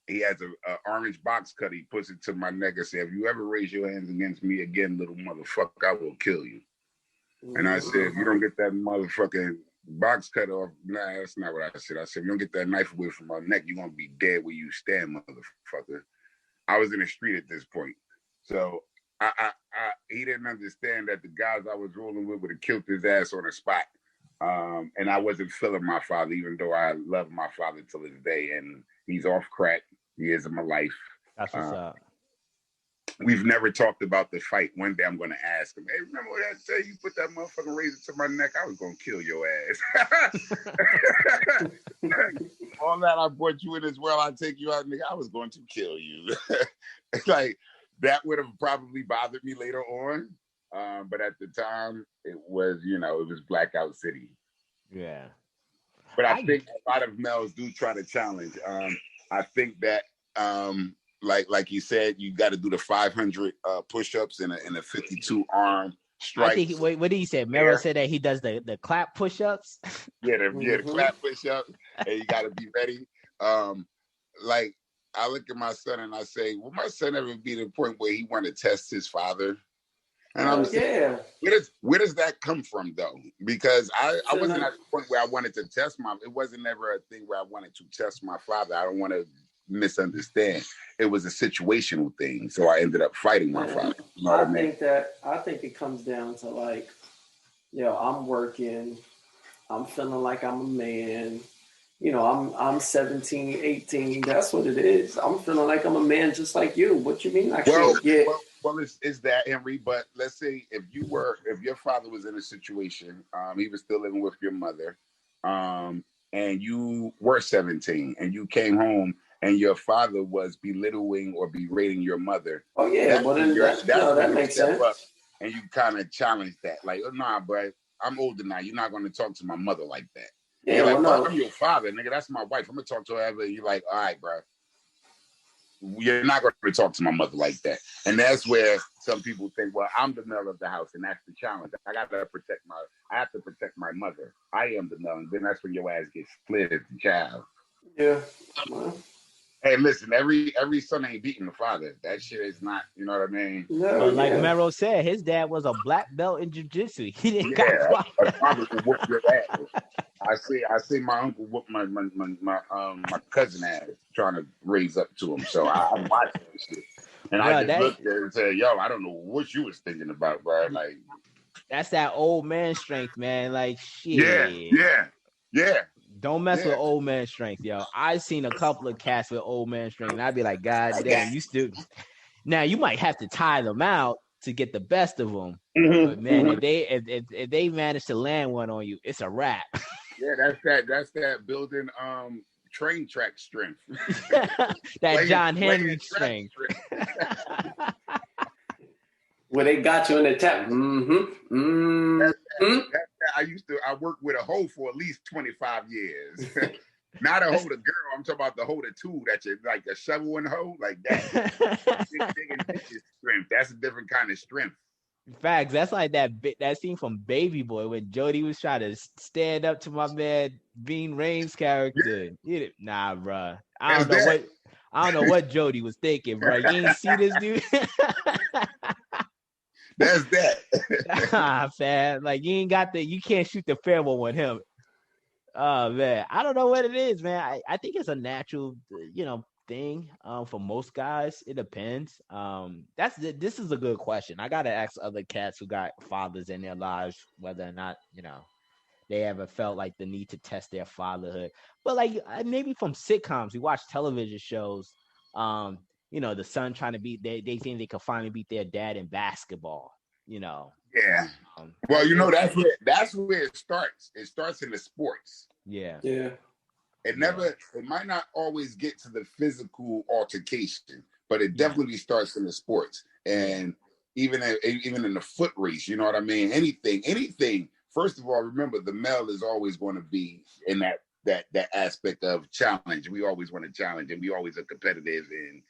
He has a orange box cut. He puts it to my neck and said, if you ever raise your hands against me again, little motherfucker, I will kill you. And I said, if you don't get that motherfucking box cut off, nah, that's not what I said. I said, if you don't get that knife away from my neck, you're going to be dead where you stand, motherfucker. I was in the street at this point. So he didn't understand that the guys I was rolling with would have killed his ass on the spot. And I wasn't feeling my father, even though I love my father till this day. And he's off crack. He is in my life. That's what's up. We've never talked about the fight. One day I'm going to ask him, hey, remember what I said? You put that motherfucking razor to my neck, I was going to kill your ass. All that I brought you in this world, I'll take you out, nigga. I was going to kill you. Like, that would have probably bothered me later on. But at the time, it was, it was Blackout City. Yeah. But I think a lot of males do try to challenge. I think that, like you said, you got to do the 500 push-ups and a 52 arm strike. I think, what did he say? Mero said that he does the clap push-ups. The clap push-ups, and you got to be ready. Like, I look at my son and I say, will my son ever be to the point where he want to test his father? And I'm saying, where does that come from, though? Because I wasn't at the point where I wanted to test it wasn't never a thing where I wanted to test my father. I don't want to misunderstand. It was a situational thing. So I ended up fighting my father. You know what I mean? I think it comes down to like, I'm working, I'm feeling like I'm a man. I'm 17, 18. That's what it is. I'm feeling like I'm a man just like you. What you mean? Well, it's that, Henry. But let's say if your father was in a situation, he was still living with your mother, and you were 17, and you came home, and your father was belittling or berating your mother. Oh yeah, that makes sense. And you kind of challenge that, like, oh, nah, but I'm older now. You're not going to talk to my mother like that. Yeah, you're like, I'm your father, nigga. That's my wife. I'm gonna talk to her ever. You're like, all right, bro. You're not gonna talk to my mother like that. And that's where some people think, well, I'm the male of the house, and that's the challenge. I have to protect my mother. I am the male, and then that's when your ass gets split as a child. Yeah. Well. Hey, listen, every son ain't beating the father. That shit is not, you know what I mean? No, like Mero said, his dad was a black belt in jiu-jitsu. He didn't got a father can whoop your ass. I see my uncle whoop my cousin ass trying to raise up to him. So I'm watching this shit. And I just looked there and said, yo, I don't know what you was thinking about, bro. Like, that's that old man strength, man. Like, shit. Yeah. Don't mess with old man strength, yo. I've seen a couple of cats with old man strength, and I'd be like, God damn, you still. Now you might have to tie them out to get the best of them, but man, if they manage to land one on you, it's a wrap. Yeah, that's that building train track strength. That John Henry strength. Where they got you in the tap. I worked with a hoe for at least 25 years. Not a hoe to girl. I'm talking about the hoe to tool that you like a shovel and hoe like that. Strength. That's a different kind of strength. Facts. That's like that scene from Baby Boy when Jody was trying to stand up to my man Bean Rain's character. Yeah. Nah, bro. I don't know what Jody was thinking, bro. You ain't see this dude. That's that. Fam. Like you can't shoot the fair one with him. Oh man, I don't know what it is, man. I think it's a natural, thing. For most guys, it depends. This is a good question. I gotta ask other cats who got fathers in their lives whether or not they ever felt like the need to test their fatherhood. But like maybe from sitcoms, we watch television shows. The son trying to beat. They think they could finally beat their dad in basketball. Yeah. Well, that's where it starts. It starts in the sports. Yeah. Yeah. It might not always get to the physical altercation, but it definitely starts in the sports. And even in the foot race, you know what I mean? Anything. First of all, remember the male is always going to be in that aspect of challenge. We always want to challenge, and we always are competitive. And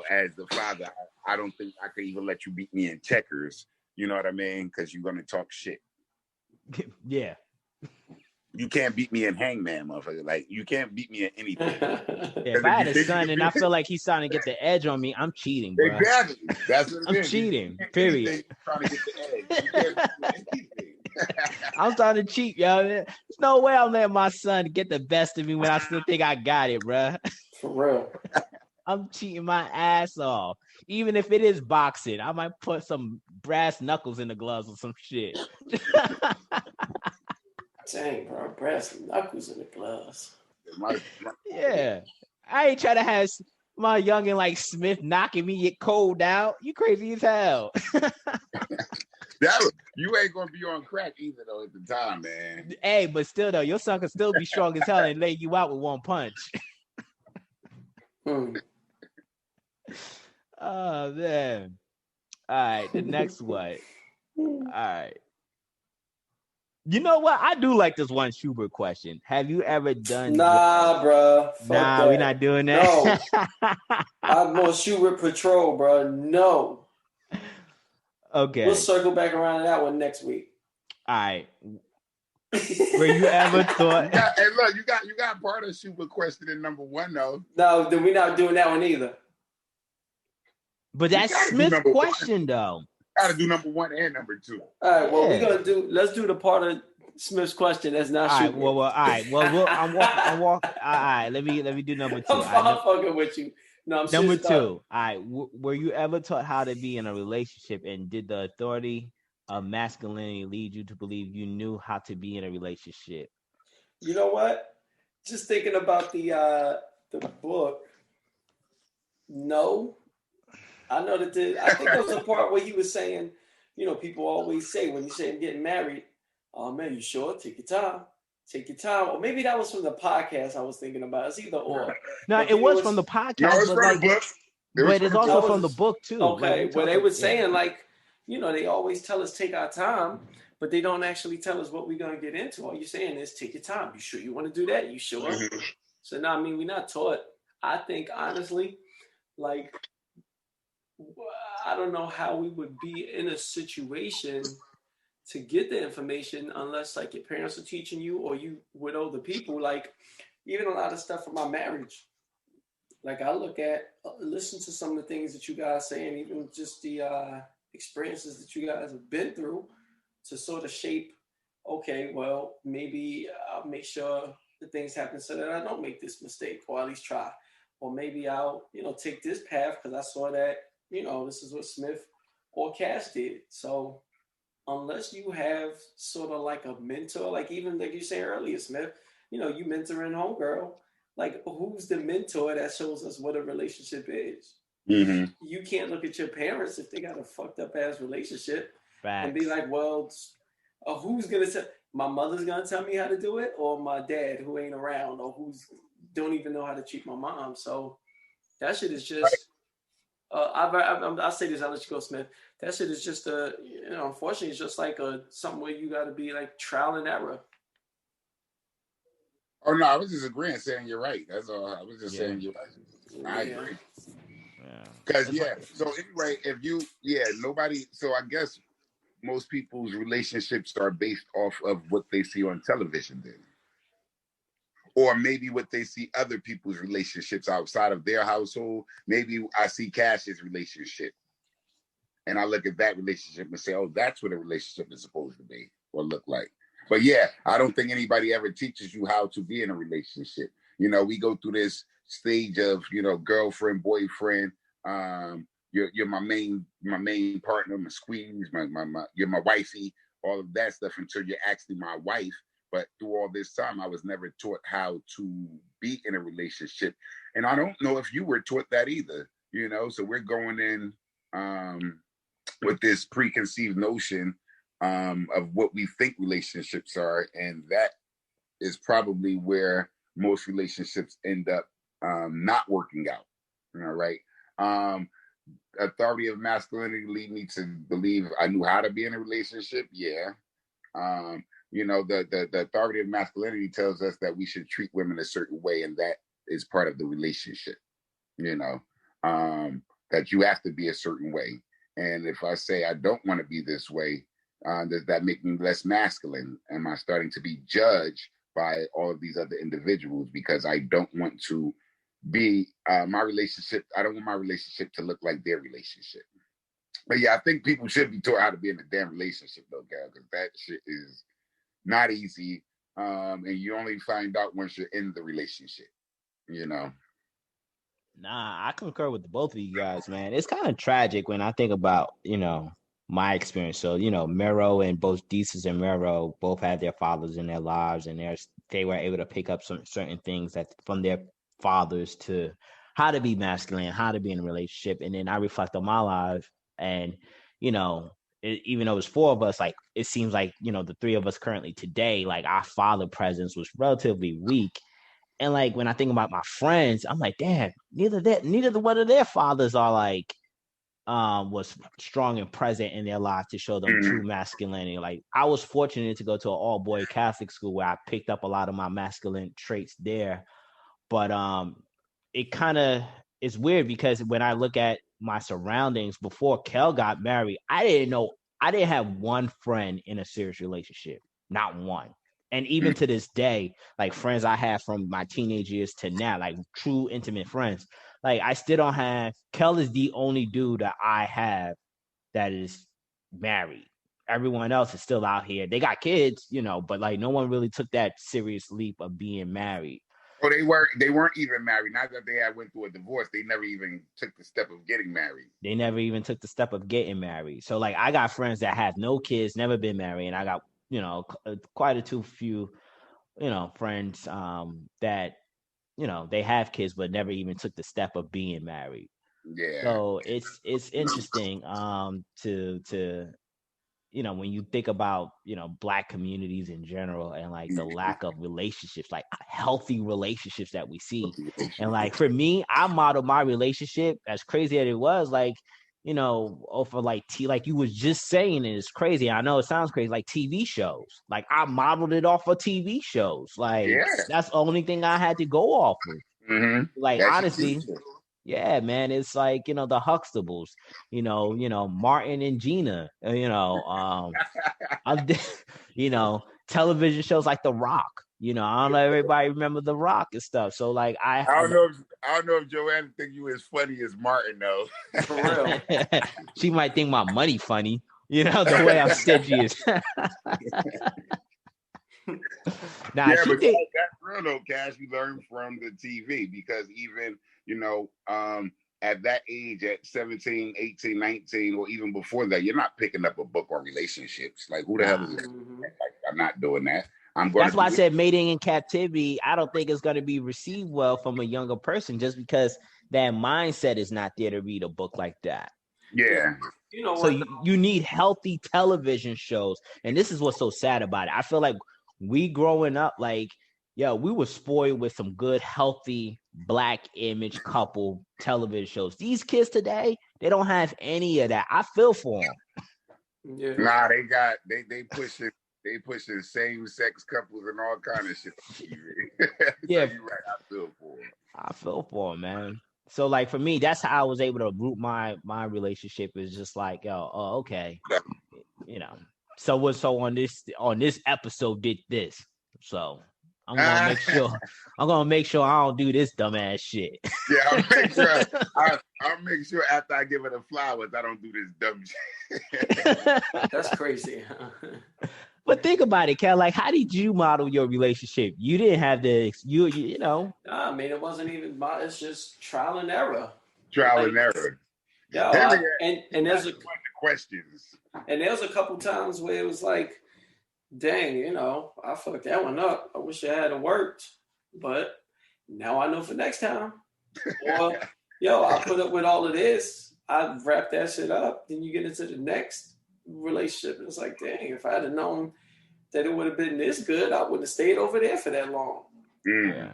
as the father, I don't think I could even let you beat me in checkers. You know what I mean? Because you're gonna talk shit. Yeah. You can't beat me in hangman, motherfucker. Like you can't beat me in anything. If I had a son and I feel like he's trying to get the edge on me, I'm cheating, bro. Exactly. That's what it is. I'm cheating. Period. Trying to get the edge. I'm trying to cheat, yo. There's no way I'm letting my son get the best of me when I still think I got it, bro. For real. I'm cheating my ass off. Even if it is boxing, I might put some brass knuckles in the gloves or some shit. Dang, bro, brass knuckles in the gloves. Yeah. I ain't trying to have my youngin' like Smith knocking me get cold out. You crazy as hell. You ain't gonna be on crack either though at the time, man. Hey, but still though, your son can still be strong as hell and lay you out with one punch. Oh man. All right, the next one. All right. You know what? I do like this one Schubert question. Have you ever done? Nah, bro. Nah, we're not doing that. No. I'm on Schubert Patrol, bro. No. Okay. We'll circle back around to that one next week. All right. Were you ever thought? Hey, look, you got part of Schubert question in number 1 though. No, then we're not doing that one either. But that's Smith's question, though. Gotta do number 1 and number 2. All right. Well, let's do the part of Smith's question that's not Schubert. All right. Well, I'm walking. All right. Let me do number 2. I'm fucking with you. No, I'm number 2. All right. Were you ever taught how to be in a relationship, and did the authority of masculinity lead you to believe you knew how to be in a relationship? You know what? Just thinking about the book. No. I know that I think there was a part where he was saying, you know, people always say when you say I'm getting married, oh man, you sure? Take your time. Take your time. Or maybe that was from the podcast I was thinking about. It's either or. No, it was from the podcast. No, it's from the book. But it's also from the book too. Okay, where they were saying like, you know, they always tell us take our time, but they don't actually tell us what we're gonna get into. All you're saying is take your time. You sure you want to do that? You sure? Mm-hmm. So no, I mean we're not taught. I think honestly, like I don't know how we would be in a situation to get the information unless like your parents are teaching you or you with older people. Like even a lot of stuff from my marriage. Like I listen to some of the things that you guys say, and even just the experiences that you guys have been through to sort of shape, okay, well, maybe I'll make sure that things happen so that I don't make this mistake, or at least try. Or maybe I'll, you know, take this path because I saw that, you know, this is what Smith or Cass did. So unless you have sort of like a mentor, like even like you said earlier, Smith, you know, you mentoring homegirl, like who's the mentor that shows us what a relationship is? Mm-hmm. You can't look at your parents if they got a fucked up ass relationship and be like, well, who's going to tell? My mother's going to tell me how to do it, or my dad who ain't around, or who's don't even know how to treat my mom. So that shit is just, I'll say this, I'll let you go, Smith. That shit is just you know, unfortunately, it's just like something where you got to be like trial and error. Oh no, I was just agreeing, saying you're right. That's all. I was just saying you're right. I agree. Because so anyway, nobody. So I guess most people's relationships are based off of what they see on television, then, or maybe what they see other people's relationships outside of their household. Maybe I see Cash's relationship, and I look at that relationship and say, "Oh, that's what a relationship is supposed to be or look like." But yeah, I don't think anybody ever teaches you how to be in a relationship. You know, we go through this stage of, you know, girlfriend, boyfriend. You're my main partner, my squeeze, you're my wifey, all of that stuff until you're actually my wife. But through all this time, I was never taught how to be in a relationship, and I don't know if you were taught that either. You know, so we're going in with this preconceived notion of what we think relationships are, and that is probably where most relationships end up not working out. All right. Authority of masculinity lead me to believe I knew how to be in a relationship. Yeah. You know, the authority of masculinity tells us that we should treat women a certain way, and that is part of the relationship. You know, that you have to be a certain way. And if I say I don't want to be this way, does that make me less masculine? Am I starting to be judged by all of these other individuals because I don't want to be my relationship? I don't want my relationship to look like their relationship. But yeah, I think people should be taught how to be in a damn relationship though, Gal, because that shit is not easy. And you only find out once you're in the relationship, you know. Nah, I concur with both of you guys, man. It's kind of tragic when I think about, my experience. So, Mero and both Desus and Mero both had their fathers in their lives, and they were able to pick up some certain things that from their fathers to how to be masculine, how to be in a relationship. And then I reflect on my life, and even though it's four of us, like it seems like the three of us currently today, like our father presence was relatively weak. And like when I think about my friends, I'm like, damn, neither one of their fathers are like was strong and present in their life to show them true masculinity. Like I was fortunate to go to an all-boy Catholic school where I picked up a lot of my masculine traits there. But it kind of is weird because when I look at my surroundings before Kel got married, I didn't have one friend in a serious relationship, not one. And even to this day, like friends I have from my teenage years to now, like true intimate friends, like I still don't have. Kel is the only dude that I have that is married. Everyone else is still out here. They got kids, but like no one really took that serious leap of being married. Oh, they weren't even married. Not that they had went through a divorce. They never even took the step of getting married. They never even took the step of getting married. So like I got friends that have no kids, never been married, and I got quite a few friends that they have kids but never even took the step of being married. Yeah. So it's interesting to when you think about Black communities in general and like the lack of relationships, like healthy relationships that we see. And like for me, I modeled my relationship, as crazy as it was, like over like like you was just saying, it's crazy. I know it sounds crazy, like TV shows. Like I modeled it off of TV shows. Like that's the only thing I had to go off of. Like That's honestly. Yeah, man, it's like the Huxtables, Martin and Gina, television shows like The Rock. I don't know if everybody remember The Rock and stuff. So like I don't know if Joanna think you as funny as Martin though. For real. She might think my money funny, the way I'm stingy is. Nah, yeah, but that's real though, Cash. You learn from the TV because even at that age, at 17, 18, 19, or even before that, you're not picking up a book on relationships. Like, who the hell is that? Like, I'm not doing that. That's why I said Mating in Captivity. I don't think it's going to be received well from a younger person just because that mindset is not there to read a book like that. Yeah. So you need healthy television shows. And this is what's so sad about it. I feel like we growing up, like, we were spoiled with some good, healthy Black image couple television shows. These kids today, they don't have any of that. I feel for them. Yeah. Nah, they pushing same sex couples and all kind of shit. Yeah, you're right. I feel for them, man. So like for me, that's how I was able to root my relationship is just like, okay, So on this episode did this. So I'm gonna make sure I don't do this dumbass shit. Yeah, I'll make sure after I give her the flowers, I don't do this dumb shit. That's crazy. But think about it, Cal. Like, how did you model your relationship? You didn't have the I mean, it wasn't even it's just trial and error. Trial and error. Yeah, and there's a questions. And there was a couple times where it was like, dang, I fucked that one up. I wish it hadn't worked, but now I know for next time. Or, I put up with all of this. I wrap that shit up. Then you get into the next relationship, and it's like, dang, if I had known that it would have been this good, I wouldn't have stayed over there for that long. Yeah.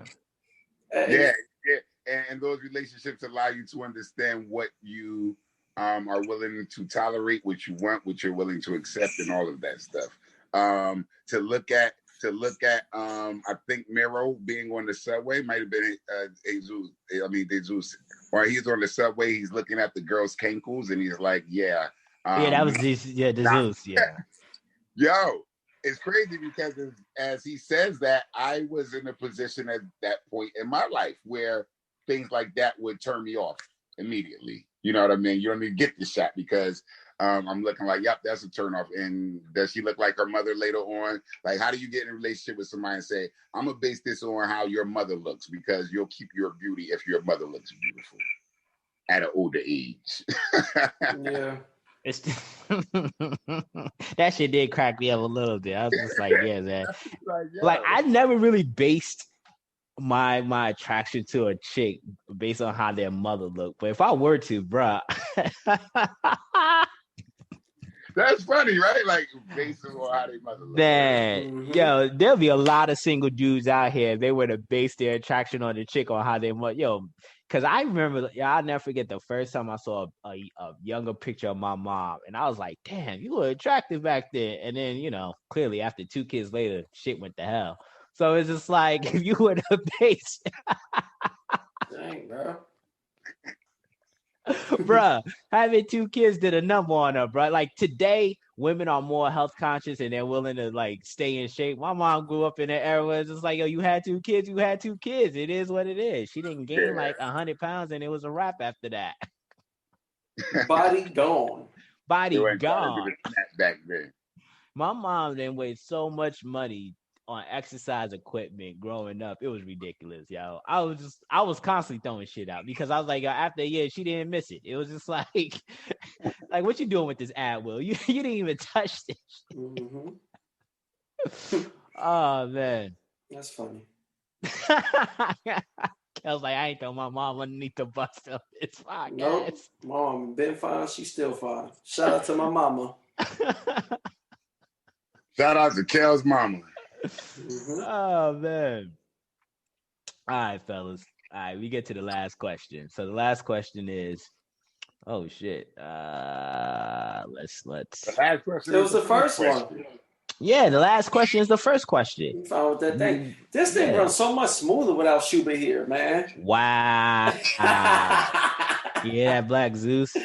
And those relationships allow you to understand what you are willing to tolerate, what you want, what you're willing to accept, and all of that stuff. To look at, I think Mero being on the subway might have been Desus. Or he's on the subway, he's looking at the girl's cankles, and he's like, that was Desus, Yo, it's crazy because as he says that, I was in a position at that point in my life where things like that would turn me off immediately. You know what I mean? You don't even get the shot because I'm looking like, yep, that's a turnoff. And does she look like her mother later on? Like, how do you get in a relationship with somebody and say, I'm gonna base this on how your mother looks, because you'll keep your beauty if your mother looks beautiful at an older age. Yeah. It's that shit did crack me up a little bit. I was just like, yeah, man. Like I never really based my attraction to a chick based on how their mother looked. But if I were to, bruh. That's funny, right? Like based on how their mother looked. Man, yo, there'll be a lot of single dudes out here if they were to base their attraction on the chick on how they mother. Yo, because I remember, I'll never forget the first time I saw a younger picture of my mom, and I was like, damn, you were attractive back then. And then, clearly after 2 kids later, shit went to hell. So it's just like, if you were to base... Dang, bro. Bruh, having 2 kids did a number on her, bruh. Like today, women are more health conscious and they're willing to like stay in shape. My mom grew up in an era where it's just like, yo, you had 2 kids, you had 2 kids. It is what it is. She didn't gain like 100 pounds and it was a wrap after that. Body gone. Body gone. Back then. My mom then wasted so much money on exercise equipment growing up. It was ridiculous, yo. I was constantly throwing shit out because I was like, after a year, she didn't miss it. It was just like, like, what you doing with this ad, Will? You didn't even touch this shit. Mm-hmm. Oh, man. That's funny. I was like, I ain't throw my mom underneath the bus of this podcast. Nope. Mom been fine. She's still fine. Shout out to my mama. Shout out to Kel's mama. Mm-hmm. Oh, man. All right, fellas. All right, we get to the last question. So the last question is, oh shit. Let's. The last question. It was the first one. Yeah, the last question is the first question. You found with that thing. This thing runs so much smoother without Schubert here, man. Wow. Yeah, Black Zeus.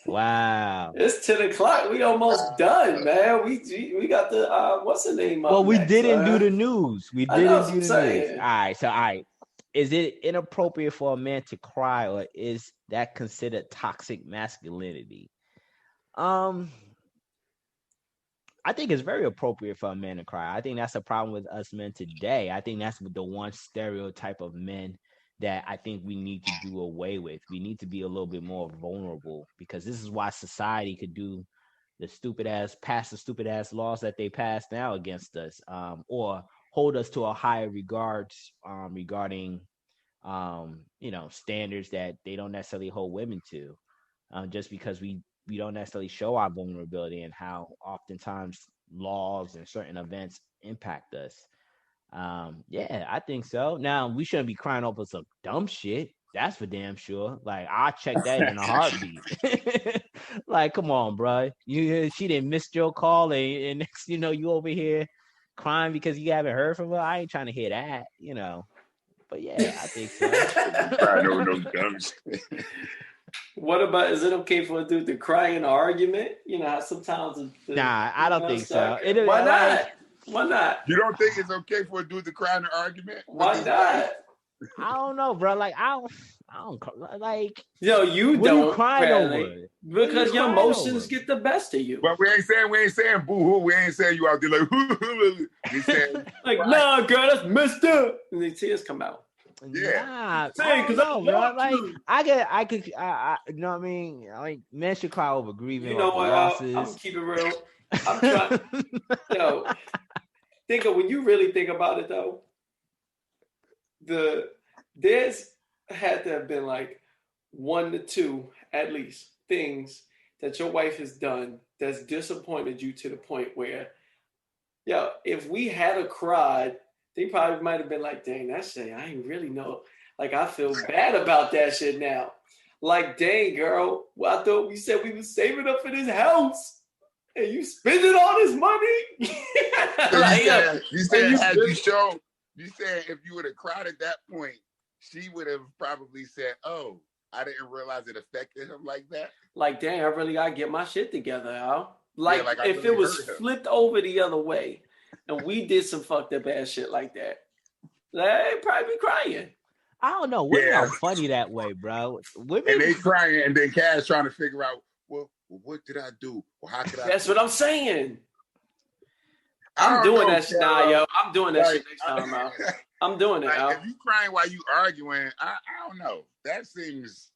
Wow. It's 10 o'clock. We almost done, man. We got the what's the name? Well, we next, didn't do the news. We didn't do the news. All right. Is it inappropriate for a man to cry, or is that considered toxic masculinity? I think it's very appropriate for a man to cry. I think that's a problem with us men today. I think that's the one stereotype of men that I think we need to do away with. We need to be a little bit more vulnerable, because this is why society could do pass the stupid ass laws that they pass now against us, or hold us to a higher regards regarding standards that they don't necessarily hold women to, just because we don't necessarily show our vulnerability and how oftentimes laws and certain events impact us. Yeah, I think so. Now, we shouldn't be crying over some dumb shit. That's for damn sure. Like, I'll check that in a heartbeat. Like, come on, bro. She didn't miss your call, and next you over here crying because you haven't heard from her. I ain't trying to hear that, But yeah, I think so. Crying over no dumb shit. What about, is it okay for a dude to cry in an argument? How sometimes... Nah, I don't think so. Why not? Why not? You don't think it's okay for a dude to cry in an argument? Why not? I don't know, bro. Like, I don't like. Yo, you don't cry over because your emotions get the best of you. But we ain't saying boo hoo. We ain't saying you out there like hoo. We saying like, nah, girl, that's messed up, and the tears come out. Yeah, because I could, you know what I mean? Like, men should cry over grieving. You know what? I'm gonna keep it real. I'm trying. Think of, when you really think about it though, there's had to have been like 1 to 2 at least things that your wife has done that's disappointed you to the point where, if we had a cried, they probably might have been like, dang, that shit, I ain't really know. Like, I feel bad about that shit now. Like, dang, girl, I thought we said we was saving up for this house. And you spending all this money? You said if you would have cried at that point, she would have probably said, oh, I didn't realize it affected him like that. Like, dang, I really got to get my shit together, Al. Like if really it was flipped over the other way and we did some fucked up ass shit like that, they'd probably be crying. I don't know. Women are funny that way, bro. Women, and they crying, and then Cass trying to figure out, well, well, what did I do? Well, how could I? That's what I'm saying. I I'm don't doing know, that shit now, yo. I'm doing that shit next time, out. I'm doing it, Like, if you crying while you arguing, I don't know. That seems.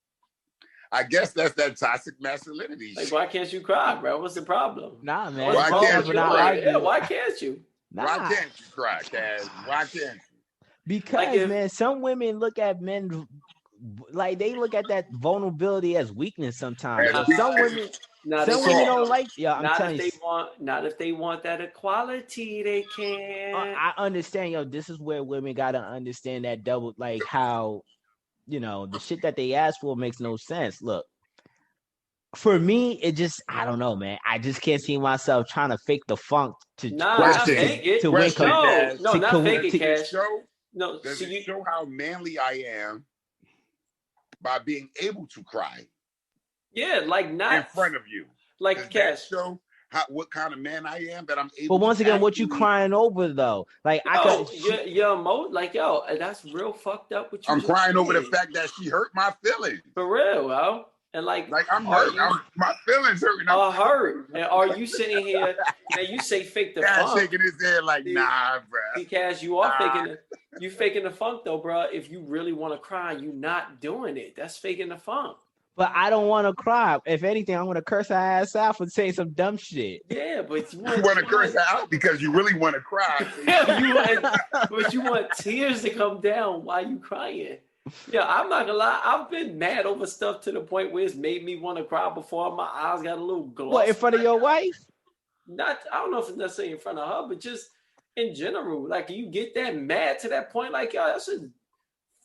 I guess that's that toxic masculinity. Like, why can't you cry, bro? What's the problem? Nah, man. Why can't you cry? Yeah, why can't you? Nah. Why can't you cry, Kaz? Why can't you? Because Like man, some women look at men like they look at that vulnerability as weakness sometimes. As Some women, Now, some women don't like. Yeah, I'm not telling if you. they want. Not if they want that equality. They can't. I understand, yo. This is where women gotta understand that double, like how, the shit that they ask for makes no sense. Look, for me, it just, I don't know, man. I just can't see myself trying to fake the funk to not fake it. to win. No, not fake it, Cash. No, Does it show how manly I am by being able to cry? Yeah, like not in front of you. Like Does Cash. that show what kind of man I am that I'm able? But once again, what you crying over though? Like your emotion, like yo, that's real fucked up. What you I'm crying over the fact that she hurt my feelings. For real, yo. And like I'm hurt. My feelings hurting. Are hurt. And are you sitting here and you say fake the funk? Shaking his head like, nah, bro. Because you are faking the funk though, bro. If you really want to cry, you not doing it. That's faking the funk. But I don't want to cry. If anything, I'm gonna curse her ass out for saying some dumb shit. Yeah, but you want to curse her out because you really want to cry. But you want tears to come down while you crying. Yeah, I'm not gonna lie. I've been mad over stuff to the point where it's made me want to cry before. My eyes got a little gloss. What, in front of your wife? I don't know if it's necessarily in front of her, but just in general. Like, you get that mad to that point, like, yo, that's just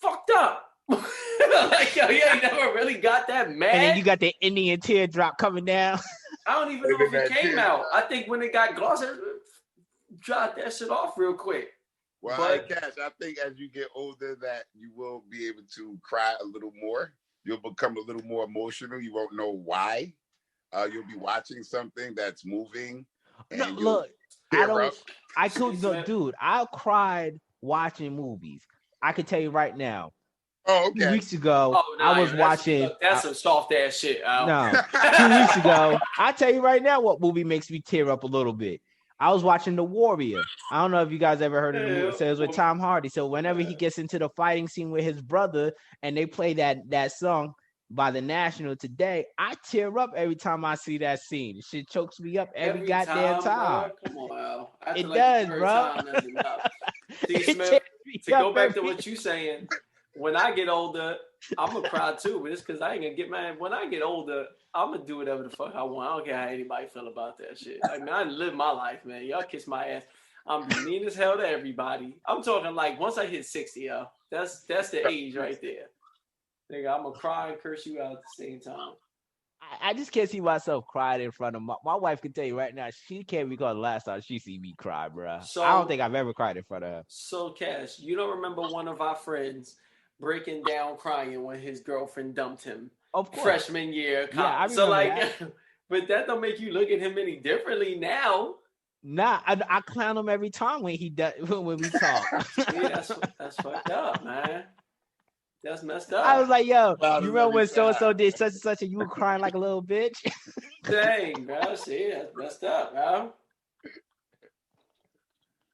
fucked up. Like, yo, you ain't never really got that mad. And then you got the Indian teardrop coming down. I don't even know if it came out. I think when it got gloss, it dropped that shit off real quick. Well, Cash, I think as you get older that you will be able to cry a little more. You'll become a little more emotional. You won't know why. You'll be watching something that's moving. And look, dude, I cried watching movies. I could tell you right now. Oh, okay. 2 weeks ago, I was watching. That's some soft ass shit. No, 2 weeks ago, I tell you right now what movie makes me tear up a little bit. I was watching The Warrior. I don't know if you guys ever heard of the movie. So it was with Tom Hardy. So whenever he gets into the fighting scene with his brother and they play that song by The National Today, I tear up every time I see that scene. Shit chokes me up every goddamn time. Bro. Come on, Al. It does, bro. See, Smith, to go back to what you saying, when I get older, I'm going to cry too, but it's because I ain't going to get mad. When I get older, I'm going to do whatever the fuck I want. I don't care how anybody feel about that shit. I mean, I live my life, man. Y'all kiss my ass. I'm mean as hell to everybody. I'm talking like once I hit 60, yo. That's the age right there. Nigga, I'm going to cry and curse you out at the same time. I just can't see myself crying in front of my wife. Can tell you right now, she can't recall the last time she see me cry, bro. So, I don't think I've ever cried in front of her. So, Cash, you don't remember one of our friends breaking down crying when his girlfriend dumped him? Of course. Freshman year. Yeah, I remember that. But that don't make you look at him any differently now. Nah, I clown him every time when we talk. Yeah, that's fucked up, man. That's messed up. I was like, yo, you remember when so-and-so did such and such and you were crying like a little bitch? Dang, bro. See, that's messed up, bro.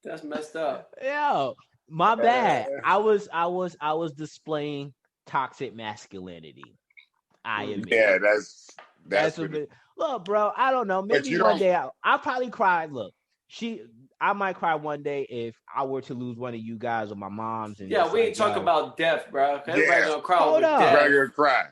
That's messed up. Yo, my bad. I was displaying toxic masculinity. I admit. Yeah, that's look, bro. I don't know. Maybe one day I'll probably cry. Look, I might cry one day if I were to lose one of you guys or my mom's. And yeah, we ain't talking about death, bro. Everybody gonna cry over death. Everybody gonna cry.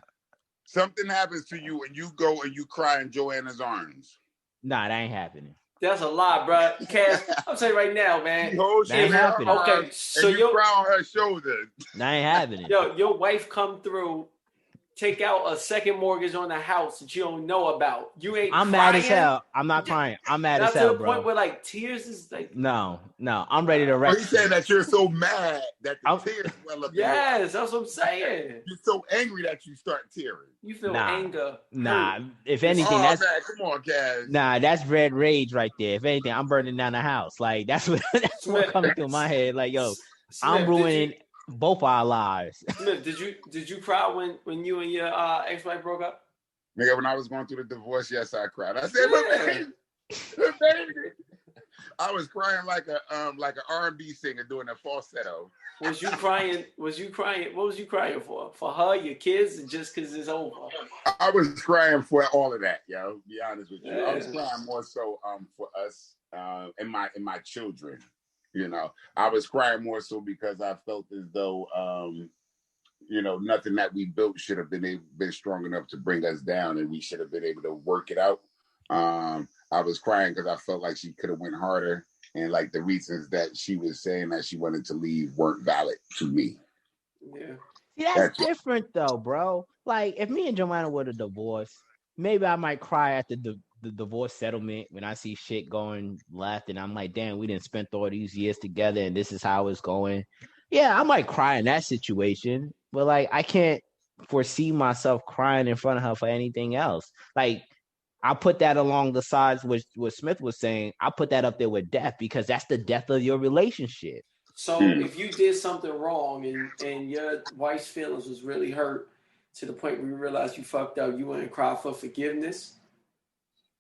Something happens to you and you go and you cry in Joanna's arms. Nah, that ain't happening. That's a lie, bro. Cass, I'm saying right now, man. That ain't happening. Okay, so you cry on her shoulder. That ain't happening. Yo, your wife come through, take out a second mortgage on the house that you don't know about. You ain't. I'm crying? mad as hell. I'm not crying. I'm mad as hell, bro. Not to the point where like tears is like. No. I'm ready to wreck. He said that you're so mad that the tears well up. Yes, that's what I'm saying. You're so angry that you start tearing. You feel anger. Nah, if anything, that's man, come on, Cash. Nah, that's red rage right there. If anything, I'm burning down the house. Like that's what coming through my head. Like, yo, Smith, I'm ruining both our lives. Smith, did you cry when you and your ex-wife broke up? Nigga, when I was going through the divorce, yes, I cried. I said, "My baby." I was crying like a R&B singer doing a falsetto. Was you crying? What was you crying for? For her, your kids, and just because it's over? I was crying for all of that, yo. To be honest with you, Yeah. I was crying more so for us and my children. You know, I was crying more so because I felt as though nothing that we built should have been strong enough to bring us down, and we should have been able to work it out. I was crying because I felt like she could have went harder, and like the reasons that she was saying that she wanted to leave weren't valid to me. Yeah. See, that's different though, bro. Like if me and Joanna were to divorce, maybe I might cry at the divorce settlement when I see shit going left, and I'm like, damn, we didn't spend all these years together, and this is how it's going. Yeah, I might cry in that situation, but like I can't foresee myself crying in front of her for anything else. Like I put that along the sides with what Smith was saying. I put that up there with death because that's the death of your relationship. So if you did something wrong and your wife's feelings was really hurt to the point where you realized you fucked up, you wouldn't cry for forgiveness?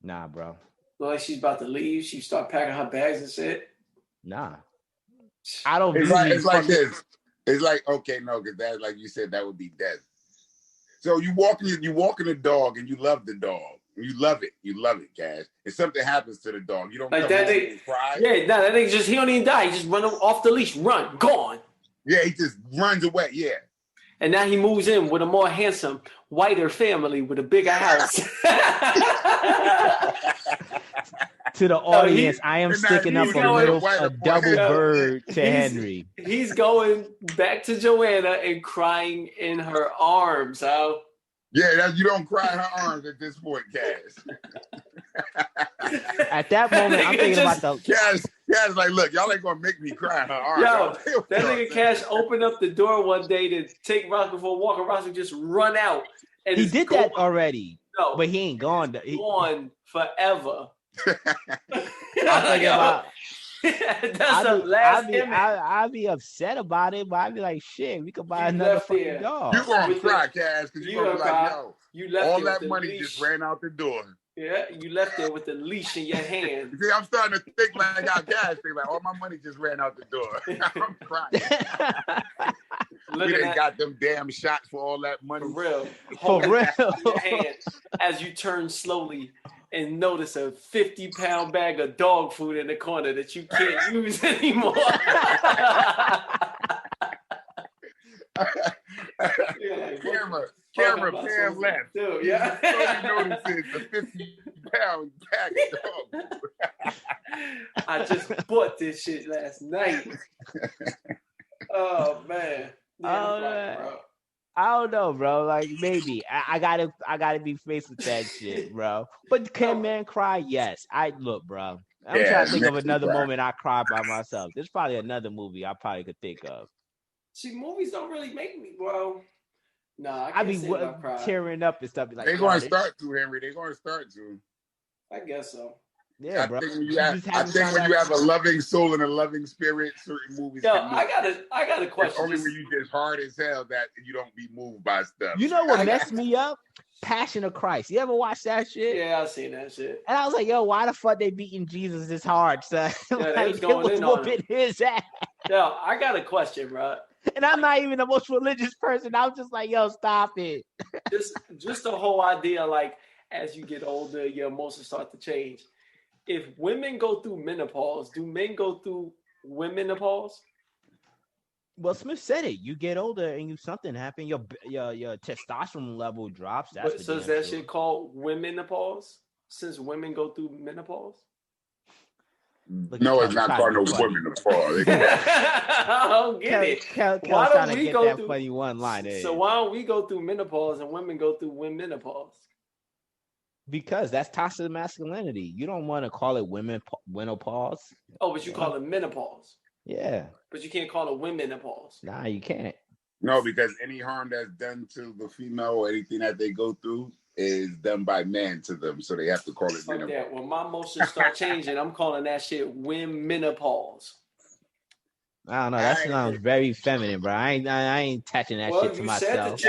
Nah, bro. Like she's about to leave, she start packing her bags and shit? Nah. I don't. It's like this. It's like, okay, no, because that, like you said, that would be death. So you walking a dog and you love the dog. You love it, Cash. If something happens to the dog, you don't like come that. home and cry. Yeah, no, that nigga he don't even die. He just run off the leash, run, gone. Yeah, he just runs away. Yeah. And now he moves in with a more handsome, whiter family with a bigger house. To the audience, I am sticking up a double bird to Henry. He's going back to Joanna and crying in her arms. So. Yeah, you don't cry in her arms at this point, Cash. At that moment, I'm thinking about the Cash is like, look, y'all ain't gonna make me cry in her arms. Yo, that nigga Cash opened up the door one day to take Roscoe for a walk, and Roscoe just run out. And he did that already. No, but he ain't gone. He's gone forever. I'm thinking about. That's the last image. I'd be upset about it, but I'd be like, shit, we could buy another fucking dog. You gonna cry, Cash, because you gonna be like, yo, you left all that money just ran out the door. Yeah, you left there with the leash in your hand. See, I'm starting to think like how Cash think like all my money just ran out the door. I'm crying. We done got them damn shots for all that money. For real. For real. Your hand as you turn slowly and notice a 50-pound bag of dog food in the corner that you can't use anymore. Camera pan left. Too, yeah. All you notice is a 50-pound bag of dog food. I just bought this shit last night. Oh man. I don't know, bro. Like maybe I gotta be faced with that shit, bro. But can men cry? Yes. Look, bro. I'm trying to think of another moment I cried by myself. There's probably another movie I probably could think of. See, movies don't really make me, bro. Nah, I be tearing up and stuff. Like, they're going to start to, Henry. They're going to start to. I guess so. Yeah, bro. I think when you have a loving soul and a loving spirit, certain movies. Yo, I got a question. It's only when you just hard as hell that you don't be moved by stuff. You know what messed me up? Passion of Christ. You ever watch that shit? Yeah, I've seen that shit. And I was like, yo, why the fuck they beating Jesus this hard, son? Yeah, like, it was whooping his ass. Yo, I got a question, bro. And I'm not even the most religious person. I was just like, yo, stop it. Just the whole idea, like, as you get older, your emotions start to change. If women go through menopause, do men go through womenopause? Well, Smith said it. You get older and something happen. Your testosterone level drops. So is that shit called womenopause? Since women go through menopause? No, it's not called no womenopause. I don't get it. Why don't we go through funny one line? So why don't we go through menopause and women go through menopause? Because that's toxic masculinity. You don't want to call it menopause. Oh, but you call it menopause. Yeah. But you can't call it womenopause. Nah, you can't. No, because any harm that's done to the female or anything that they go through is done by men to them. So they have to call it menopause. That. When my emotions start changing, I'm calling that shit womenopause. I don't know. That sounds very feminine, bro. I ain't attaching that shit to myself.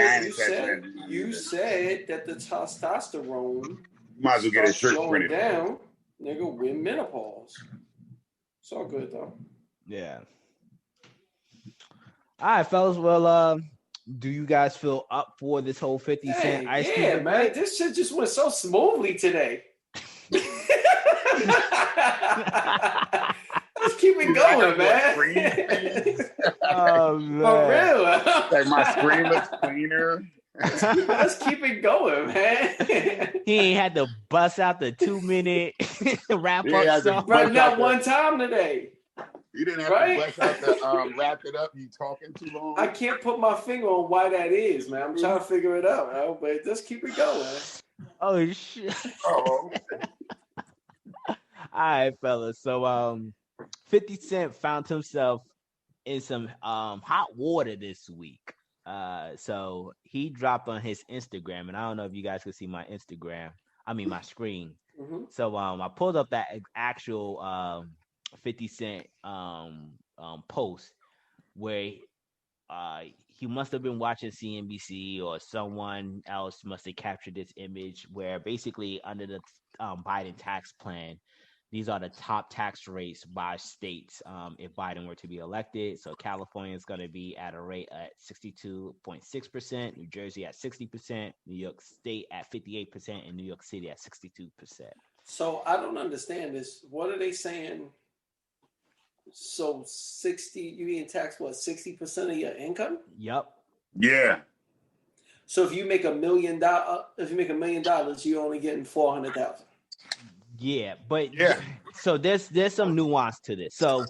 You said that the testosterone might as well get a shirt going printed down, nigga, with menopause. It's all good though. Yeah. All right, fellas. Well, do you guys feel up for this whole 50 Cent ice cream? Yeah, man. This shit just went so smoothly today. Let's keep it going, man. Oh, man. For real. Like my screen looks cleaner. Let's keep it going, man. He ain't had to bust out the 2-minute wrap up song. Right, not one time today. You didn't have to bust out the wrap it up. You talking too long. I can't put my finger on why that is, man. I'm trying to figure it out, man. But let's keep it going. Oh shit. Oh. All right, fellas. So 50 Cent found himself in some hot water this week. So he dropped on his Instagram, and I don't know if you guys can see my my screen. Mm-hmm. So I pulled up that actual 50 Cent post where he must have been watching CNBC, or someone else must have captured this image where basically under the Biden tax plan, these are the top tax rates by states if Biden were to be elected. So California is going to be at a rate at 62.6%, New Jersey at 60%, New York State at 58%, and New York City at 62%. So I don't understand this. What are they saying? So 60, you being taxed 60% of your income? Yep. Yeah. So if you make $1 million, you're only getting 400,000. Yeah, but so there's some nuance to this. So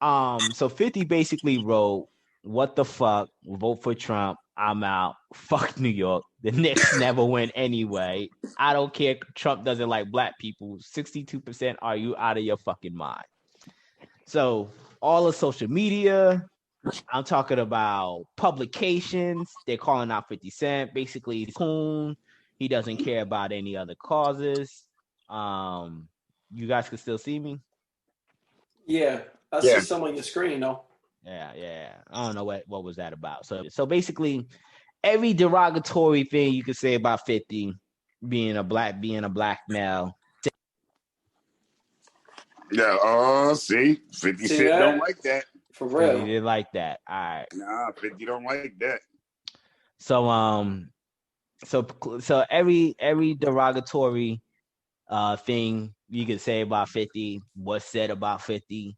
50 basically wrote, "What the fuck? Vote for Trump. I'm out. Fuck New York. The Knicks never win anyway. I don't care. Trump doesn't like black people. 62%. Are you out of your fucking mind?" So all of social media, I'm talking about publications, they're calling out 50 Cent. Basically, he's coon. He doesn't care about any other causes. You guys can still see me? Yeah, I see some on your screen though. Yeah. I don't know what was that about. So basically, every derogatory thing you could say about 50 being a black male. Yeah, see 50 Cent don't like that. For real. He didn't like that. All right. Nah, 50 don't like that. So so every derogatory thing you could say about 50 was said about 50.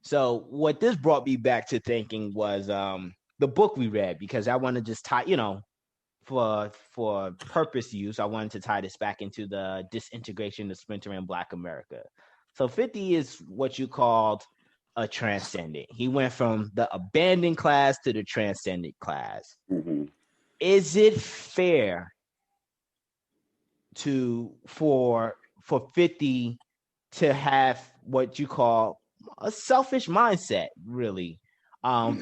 So what this brought me back to thinking was the book we read, because I want to just tie, for purpose use, I wanted to tie this back into the disintegration, the splintering Black America. So 50 is what you called a transcendent. He went from the abandoned class to the transcendent class. Mm-hmm. Is it fair for 50 to have what you call a selfish mindset, really,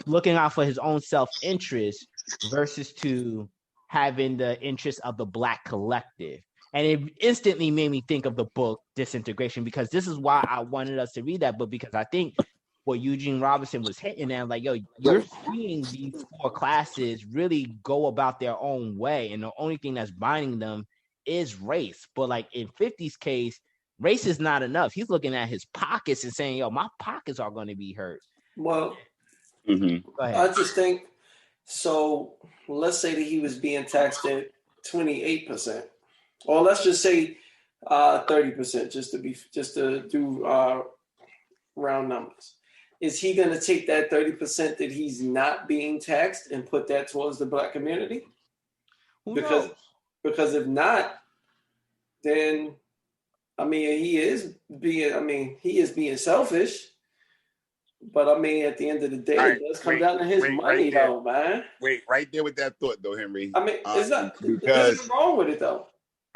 looking out for his own self-interest versus to having the interest of the Black collective? And it instantly made me think of the book Disintegration, because this is why I wanted us to read that book, because I think what Eugene Robinson was hitting at, like, yo, you're seeing these four classes really go about their own way, and the only thing that's binding them is race. But like in 50's case, race is not enough. He's looking at his pockets and saying, yo, my pockets are going to be hurt. Well, Go ahead. I just think, so let's say that he was being taxed at 28%, or let's just say 30%, just to do round numbers. Is he going to take that 30% that he's not being taxed and put that towards the Black community? Who knows? Because if not, then he is being selfish. But at the end of the day, it does come down to his money, though, man. Wait, right there with that thought, though, Henry. There's nothing wrong with it, though.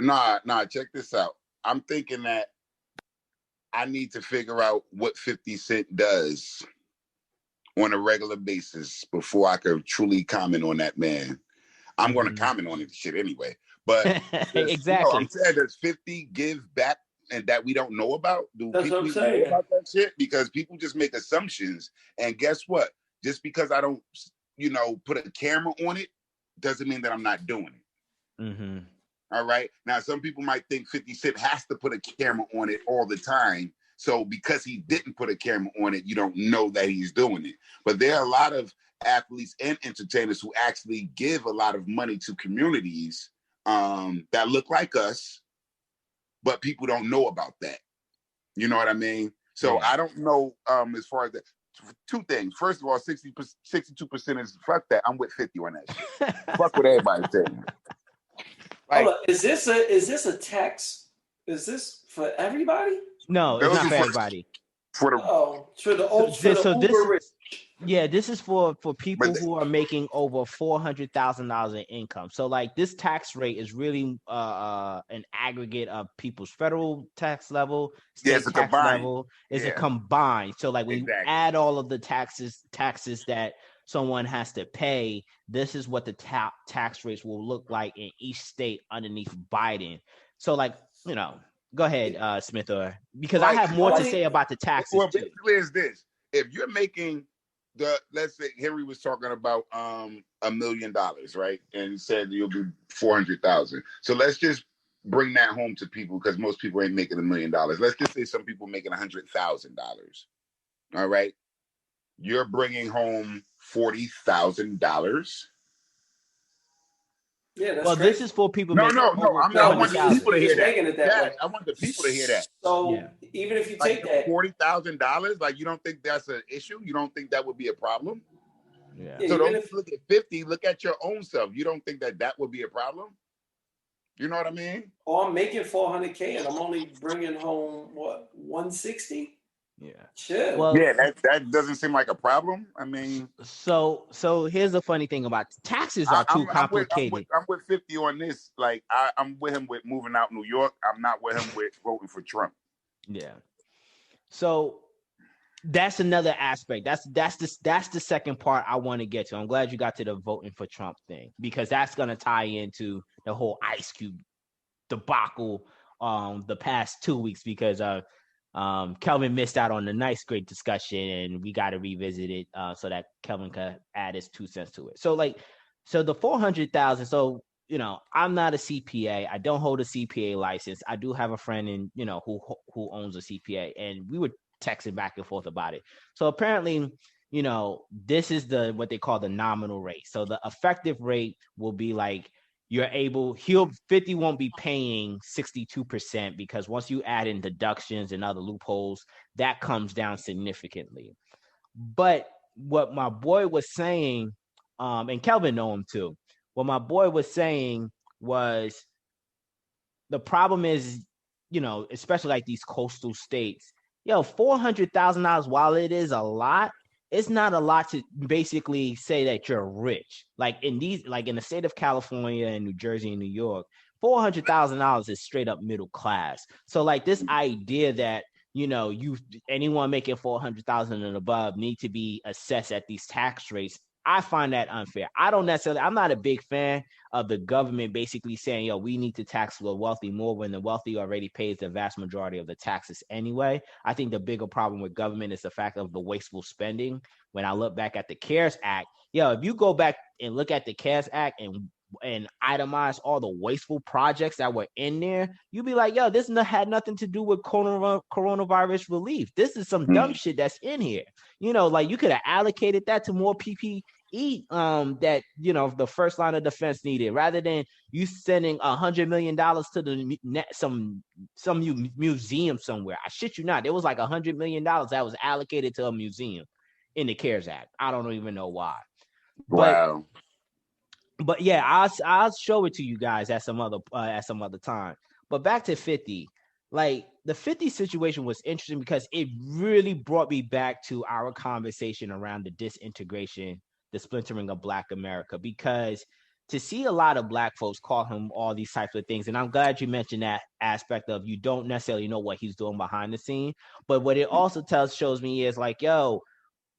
Nah, check this out. I'm thinking that I need to figure out what 50 Cent does on a regular basis before I could truly comment on that man. I'm going to comment on his shit anyway. But exactly. I'm saying, does 50 give back and that we don't know about? Do That's people what I'm even know saying. about that shit? Because people just make assumptions, and guess what? Just because I don't, put a camera on it, doesn't mean that I'm not doing it. Mm-hmm. All right. Now, some people might think 50 Cent has to put a camera on it all the time. So because he didn't put a camera on it, you don't know that he's doing it. But there are a lot of athletes and entertainers who actually give a lot of money to communities that look like us, but people don't know about that. You know what I mean? So Yeah. I don't know as far as that. Two things. First of all, 62% is fuck that. I'm with 50 on that shit. Fuck what everybody's saying. Like, Hold on. Is this a tax? Is this for everybody? No, it's not for everybody. For the For the Uber rich. Yeah, this is for people But who are making over $400,000 in income. So like this tax rate is really an aggregate of people's federal tax level, state it's a tax combined. level. It's a Yeah. combined. So like when you Exactly. add all of the taxes that someone has to pay, this is what the tax rates will look like in each state underneath Biden. So like, go ahead, Smith, because I have more to say about the taxes. Well, too. basically is this. If you're making let's say Henry was talking about $1 million, right? And he said you'll be 400,000. So let's just bring that home to people, because most people ain't making $1 million. Let's just say some people making $100,000. All right. You're bringing home $40,000. Yeah, that's well, crazy. this is for people. No. making over I want the people to hear that. Making it that way. I want the people to hear that. So even if you take that $40,000, like, you don't think that's an issue? You don't think that would be a problem? Yeah. So don't look at 50. Look at your own self. You don't think that would be a problem? You know what I mean? Or I'm making $400K and I'm only bringing home what, 160? Yeah. Sure. Well, that doesn't seem like a problem. I mean, so here's the funny thing about taxes are too complicated. I'm with 50 on this. Like, I'm with him with moving out New York. I'm not with him with voting for Trump. Yeah. So that's another aspect. That's the second part I want to get to. I'm glad you got to the voting for Trump thing, because that's gonna tie into the whole Ice Cube debacle the past 2 weeks, because Kelvin missed out on the nice great discussion, and we got to revisit it so that Kelvin could add his 2 cents to it. So the 400,000. So I'm not a CPA. I don't hold a CPA license. I do have a friend who owns a CPA, and we were texting back and forth about it. So apparently, this is what they call the nominal rate. So the effective rate will be like 50 won't be paying 62%, because once you add in deductions and other loopholes, that comes down significantly. But what my boy was saying, and Kelvin know him too, what my boy was saying was the problem is, especially like these coastal states, $400,000, while it is a lot, it's not a lot to basically say that you're rich. Like in the state of California and New Jersey and New York, $400,000 is straight up middle class. So like this idea that anyone making 400,000 and above need to be assessed at these tax rates, I find that unfair. I'm not a big fan of the government basically saying, we need to tax the wealthy more, when the wealthy already pays the vast majority of the taxes anyway. I think the bigger problem with government is the fact of the wasteful spending. When I look back at the CARES Act, if you go back and look at the CARES Act and itemize all the wasteful projects that were in there, you'd be like, this had nothing to do with coronavirus relief. This is some dumb shit that's in here. Like you could have allocated that to more PPE that the first line of defense needed, rather than you sending $100 million to some museum somewhere. I shit you not, there was like $100 million that was allocated to a museum in the CARES Act. I don't even know why. Wow. But yeah, I'll show it to you guys at some other time. But back to 50, like the 50 situation was interesting because it really brought me back to our conversation around the disintegration, the splintering of Black America, because to see a lot of Black folks call him all these types of things, and I'm glad you mentioned that aspect of you don't necessarily know what he's doing behind the scene, but what it also shows me is like,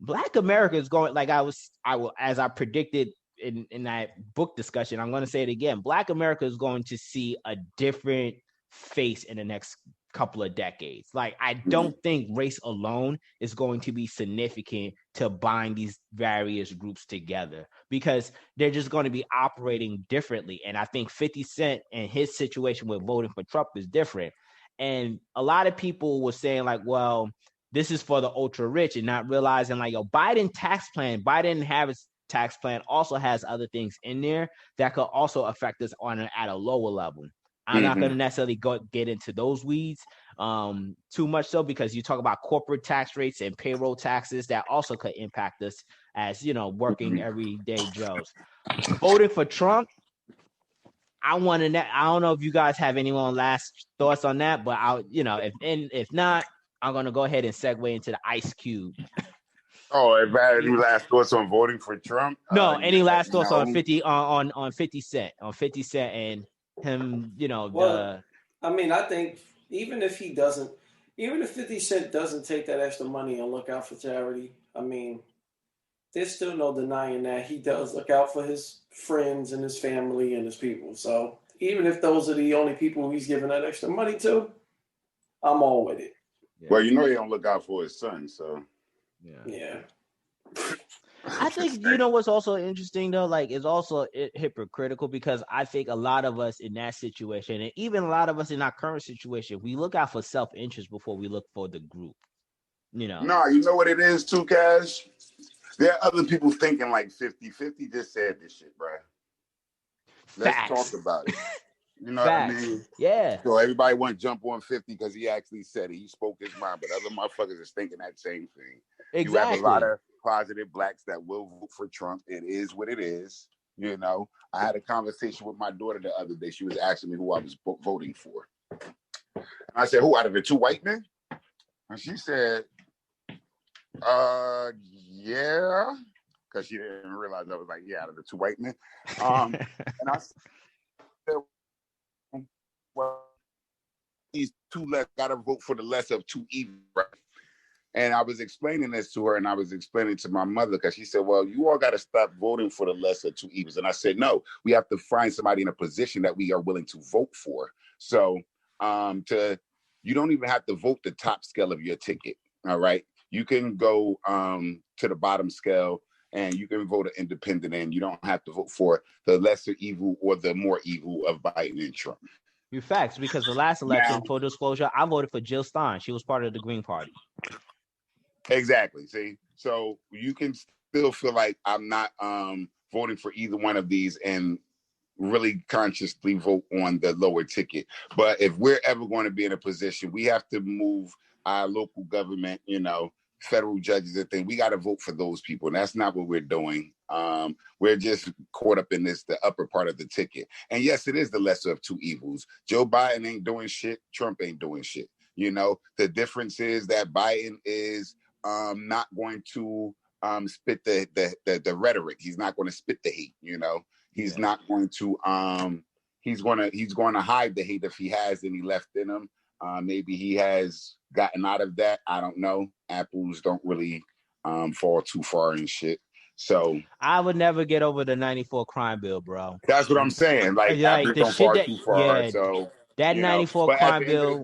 Black America is going, like as I predicted in that book discussion, I'm going to say it again. Black America is going to see a different face in the next couple of decades. Like, I don't think race alone is going to be significant to bind these various groups together, because they're just going to be operating differently. And I think 50 Cent and his situation with voting for Trump is different. And a lot of people were saying, like, well, this is for the ultra rich, and not realizing, like, Biden and Harris tax plan also has other things in there that could also affect us at a lower level. I'm not going to necessarily get into those weeds too much, so, because you talk about corporate tax rates and payroll taxes that also could impact us as, working everyday Joes. Voting for Trump, I don't know if you guys have any last thoughts on that, but if not, I'm going to go ahead and segue into the Ice Cube. Oh, if I had any last thoughts on voting for Trump? No, any last thoughts on 50 Cent and him, Well, I mean, I think even if 50 Cent doesn't take that extra money and look out for charity, I mean, there's still no denying that he does look out for his friends and his family and his people. So even if those are the only people he's giving that extra money to, I'm all with it. Yeah. Well, he don't look out for his son, so. Yeah. I think, what's also interesting, though, like, it's also hypocritical, because I think a lot of us in that situation, and even a lot of us in our current situation, we look out for self-interest before we look for the group, No, you know what it is too, Cash? There are other people thinking like 50. 50 just said this shit, bro. Let's talk about it. You know what I mean? Yeah. So everybody want to jump on 50 because he actually said it. He spoke his mind, but other motherfuckers is thinking that same thing. Exactly. You have a lot of positive blacks that will vote for Trump. It is what it is. I had a conversation with my daughter the other day. She was asking me who I was voting for. And I said, who, out of the two white men? And she said, yeah. Because she didn't realize I was like, yeah, out of the two white men. And I said, well, these two less gotta vote for the lesser of two evils, right? And I was explaining this to her, and I was explaining to my mother, because she said, well, you all got to stop voting for the lesser of two evils. And I said, no, we have to find somebody in a position that we are willing to vote for. So you don't even have to vote the top scale of your ticket, all right? You can go to the bottom scale, and you can vote an independent, and you don't have to vote for the lesser evil or the more evil of Biden and Trump. You're facts, because the last election, full disclosure, I voted for Jill Stein. She was part of the Green Party. Exactly. See, so you can still feel like I'm not voting for either one of these and really consciously vote on the lower ticket. But if we're ever going to be in a position, we have to move our local government, federal judges and things. We got to vote for those people. And that's not what we're doing. We're just caught up in the upper part of the ticket. And yes, it is the lesser of two evils. Joe Biden ain't doing shit. Trump ain't doing shit. The difference is that Biden is not going to spit the rhetoric. He's not going to spit the hate. He's not going to he's going to hide the hate if he has any left in him. Maybe he has gotten out of that. I don't know. Apples don't really fall too far and shit. So I would never get over the 94 crime bill, bro. That's what I'm saying. Like apples don't fall too far. So that 94 crime bill.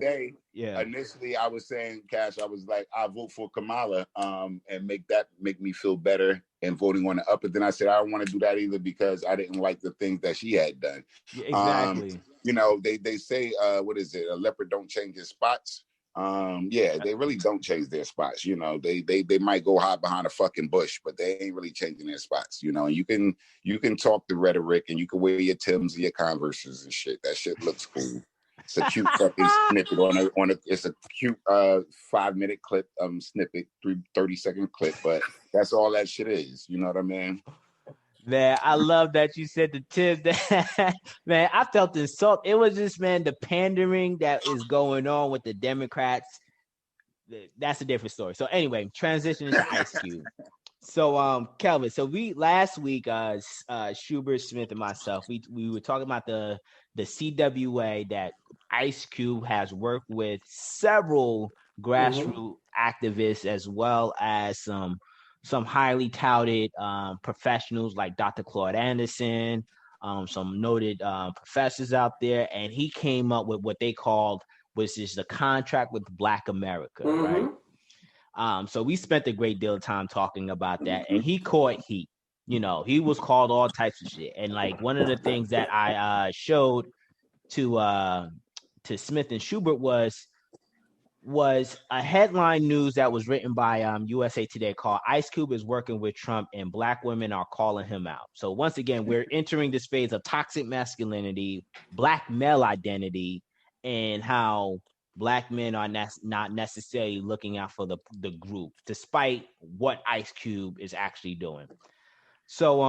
Initially, I was saying, Cash, I was like, I vote for Kamala and make me feel better and voting on the up. But then I said, I don't want to do that either because I didn't like the things that she had done. Yeah, exactly. They say, what is it? A leopard don't change his spots. They really don't change their spots. They might go hide behind a fucking bush, but they ain't really changing their spots. And you can talk the rhetoric and you can wear your Timbs and your Converses and shit. That shit looks cool. It's a cute fucking snippet it's a cute 5-minute clip snippet, 30-second clip, but that's all that shit is. You know what I mean? Man, I love that you said the tip. Man, I felt insult. It was just, man, the pandering that is going on with the Democrats. That's a different story. So anyway, transitioning to Ice Cube. So Kelvin, so we last week, Schubert, Smith, and myself, we were talking about the CWA that Ice Cube has worked with several grassroots activists as well as some highly touted professionals like Dr. Claude Anderson, some noted professors out there, and he came up with what they called which is the contract with Black America, right? So we spent a great deal of time talking about that, and he caught heat. You know, he was called all types of shit. And like one of the things that I showed to Smith and Schubert was a headline news that was written by USA Today called "Ice Cube is working with Trump and Black women are calling him out." So once again, we're entering this phase of toxic masculinity, Black male identity, and how Black men are not necessarily looking out for the group, despite what Ice Cube is actually doing. So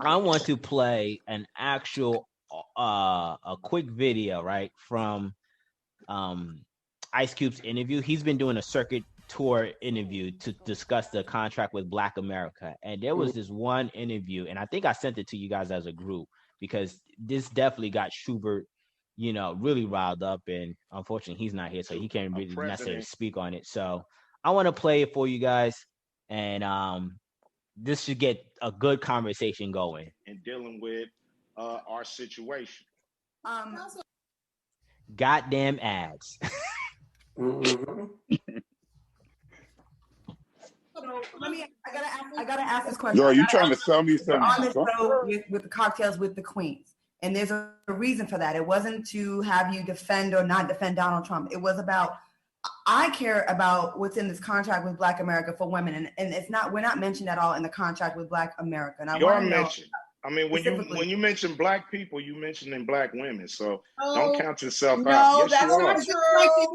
I want to play an actual a quick video, right, from Ice Cube's interview. He's been doing a circuit tour interview to discuss the contract with Black America. And there was this one interview, and I think I sent it to you guys as a group, because this definitely got Schubert, you know, really riled up. And unfortunately, he's not here, so he can't really necessarily speak on it. So I want to play it for you guys. And this should get a good conversation going. And dealing with our situation. Goddamn ads. I gotta ask this question. Yo, are you trying to sell me something? On this show with the cocktails with the queens, and there's a reason for that. It wasn't to have you defend or not defend Donald Trump. It was about, I care about what's in this contract with Black America for women, and it's not, we're not mentioned at all in the contract with Black America. And I you are mentioned. I mean, when you mention Black people, you mentioning Black women. So don't count yourself no, out. Yes, that's not true.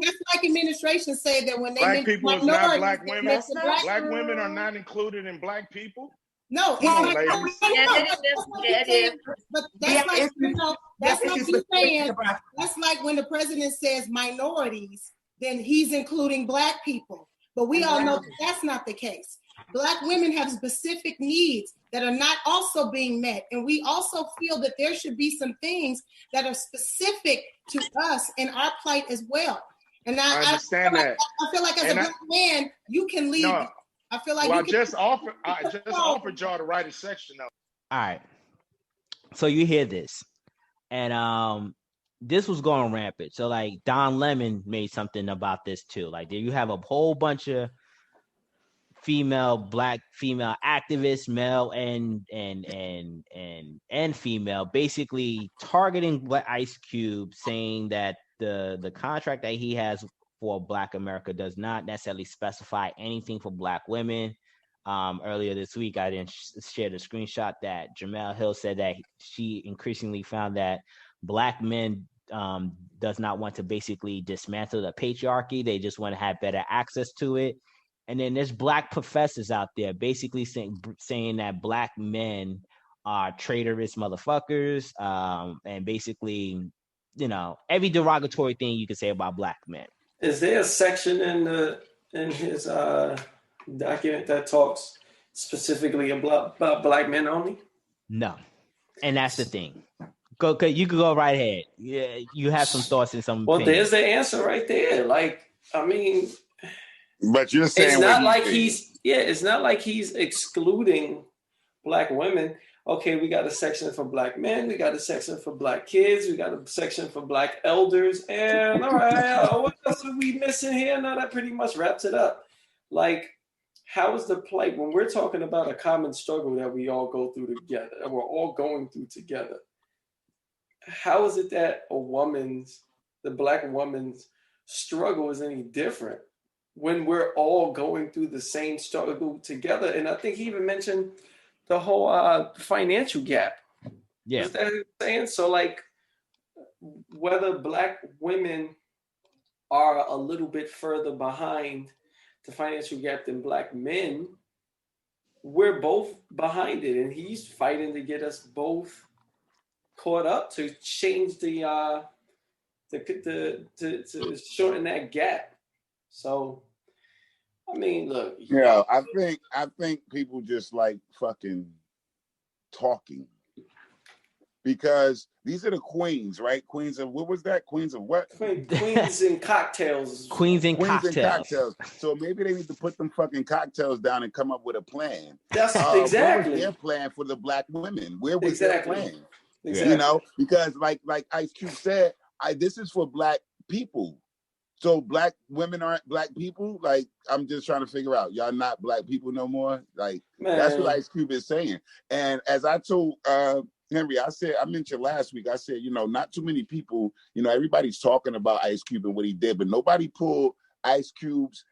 That's like administration said that when they Black people is not Black women. Black women are not included in Black people. No, But that's like, you know, that's like you saying, that's like when the president says minorities, then he's including Black people. But we all know that's not the case. Black women have specific needs that are not also being met. And we also feel that there should be some things that are specific to us and our plight as well. And I understand that. I feel like as a Black man, you can leave. No. I feel like I just offered y'all to write a section of. All right. So you hear this. And this was going rampant. So like Don Lemon made something about this too. Like you have a whole bunch of Black female activists, male and female, basically targeting Ice Cube, saying that the contract that he has for Black America does not necessarily specify anything for Black women. Earlier this week, I didn't share the screenshot that Jamel Hill said that she increasingly found that Black men does not want to basically dismantle the patriarchy. They just want to have better access to it. And then there's Black professors out there basically saying that Black men are traitorous motherfuckers, and basically, you know, every derogatory thing you can say about Black men. Is there a section in his document that talks specifically about Black men only? No, and that's the thing. You could go right ahead. Yeah, you have some thoughts and some. Well, opinions. there's the answer right there. Like, I mean. But you're saying it's not like he's excluding Black women. Okay, we got a section for Black men, we got a section for Black kids, we got a section for Black elders, and all right, what else are we missing here? No, that pretty much wraps it up. Like, how is the plight when we're talking about a common struggle that we all go through together, that we're all going through together? How is it that the Black woman's struggle is any different when we're all going through the same struggle together? And I think he even mentioned the whole financial gap. Yeah. Is that what you're saying? So like, whether Black women are a little bit further behind the financial gap than Black men, we're both behind it. And he's fighting to get us both caught up to change to shorten that gap. So, I mean, look. Yeah, I think people just like fucking talking, because these are the queens, right? Queens of what was that? Queens of what? Queens and cocktails. Queens and cocktails. So maybe they need to put them fucking cocktails down and come up with a plan. That's exactly. What was their plan for the Black women? Where was their plan? Exactly. You know, because like Ice Cube said, this is for Black people. So black women aren't black people? Like, I'm just trying to figure out, y'all not black people no more? Like, that's what Ice Cube is saying. And as I told Henry, I mentioned last week, I said, not too many people, everybody's talking about Ice Cube and what he did, but nobody pulled Ice Cube's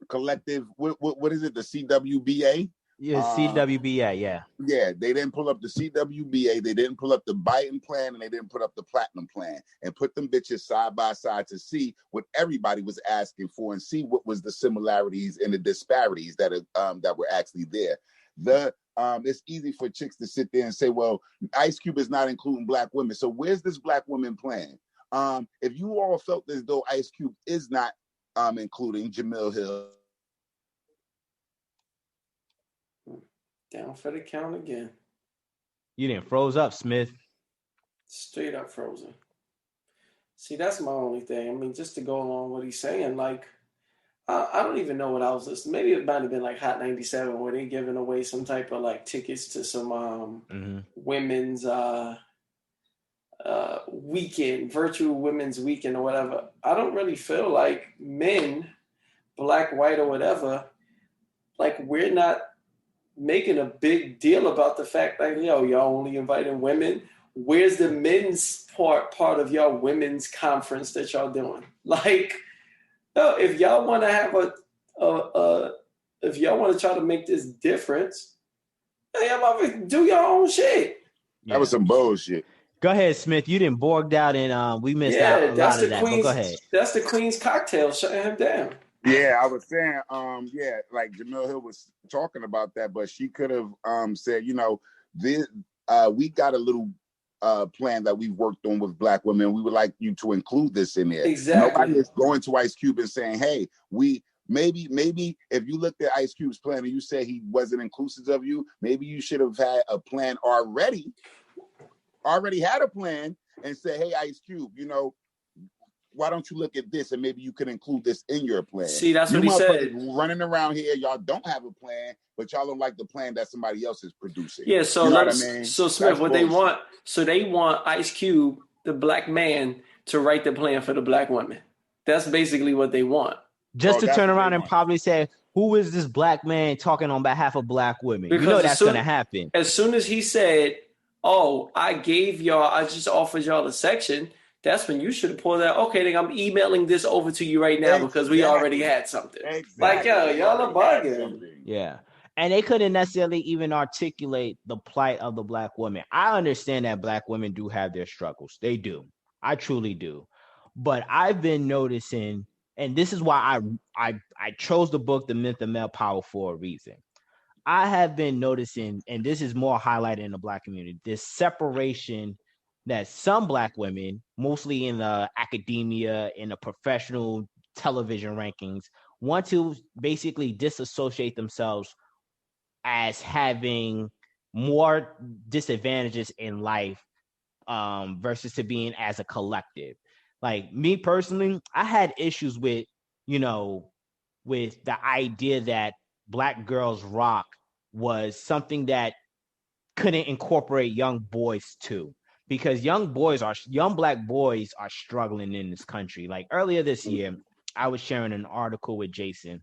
collective, what is it, the CWBA? Yeah, CWBA, yeah. Yeah, they didn't pull up the CWBA, they didn't pull up the Biden plan, and they didn't put up the Platinum plan, and put them bitches side by side to see what everybody was asking for and see what was the similarities and the disparities that were actually there. It's easy for chicks to sit there and say, well, Ice Cube is not including black women. So where's this black women plan? If you all felt as though Ice Cube is not including Jamil Hill. Down for the count again. You didn't froze up, Smith. Straight up frozen. See, that's my only thing. I mean, just to go along with what he's saying, like, I don't even know what I was listening. Maybe it might have been like Hot 97 where they giving away some type of like tickets to some women's weekend, virtual women's weekend or whatever. I don't really feel like men, black, white, or whatever, like we're not making a big deal about the fact like, y'all only inviting women. Where's the men's part of y'all women's conference that y'all doing? Like, if y'all want to have if y'all want to try to make this difference, y'all do your own shit. Yeah. That was some bullshit. Go ahead, Smith. You didn't bogged out and we missed out a lot of that. But go ahead. That's the Queen's cocktail shutting him down. Yeah, I was saying, like Jamil Hill was talking about that, but she could have said, we got a little plan that we've worked on with black women. We would like you to include this in there. Exactly. Nobody is going to Ice Cube and saying, hey, we maybe if you looked at Ice Cube's plan and you said he wasn't inclusive of you, maybe you should have had a plan already had a plan and say, hey, Ice Cube, why don't you look at this and maybe you can include this in your plan? See, that's what he said. Running around here, y'all don't have a plan, but y'all don't like the plan that somebody else is producing. Yeah, so so Smith, that's what they want. So they want Ice Cube, the black man, to write the plan for the black women. That's basically what they want. Just to turn around and probably say, who is this black man talking on behalf of black women? Because that's going to happen. As soon as he said, I just offered y'all a section, that's when you should have pulled out, okay, then I'm emailing this over to you right now because we already had something. Exactly. Like, y'all are bugging. Yeah. And they couldn't necessarily even articulate the plight of the black woman. I understand that black women do have their struggles. They do. I truly do. But I've been noticing, and this is why I chose the book, The Myth of Male Power, for a reason. I have been noticing, and this is more highlighted in the black community, this separation that some black women, mostly in the academia, in the professional television rankings, want to basically disassociate themselves as having more disadvantages in life versus to being as a collective. Like me personally, I had issues with the idea that Black Girls Rock was something that couldn't incorporate young boys too. Because young black boys are struggling in this country. Like earlier this year, I was sharing an article with Jason,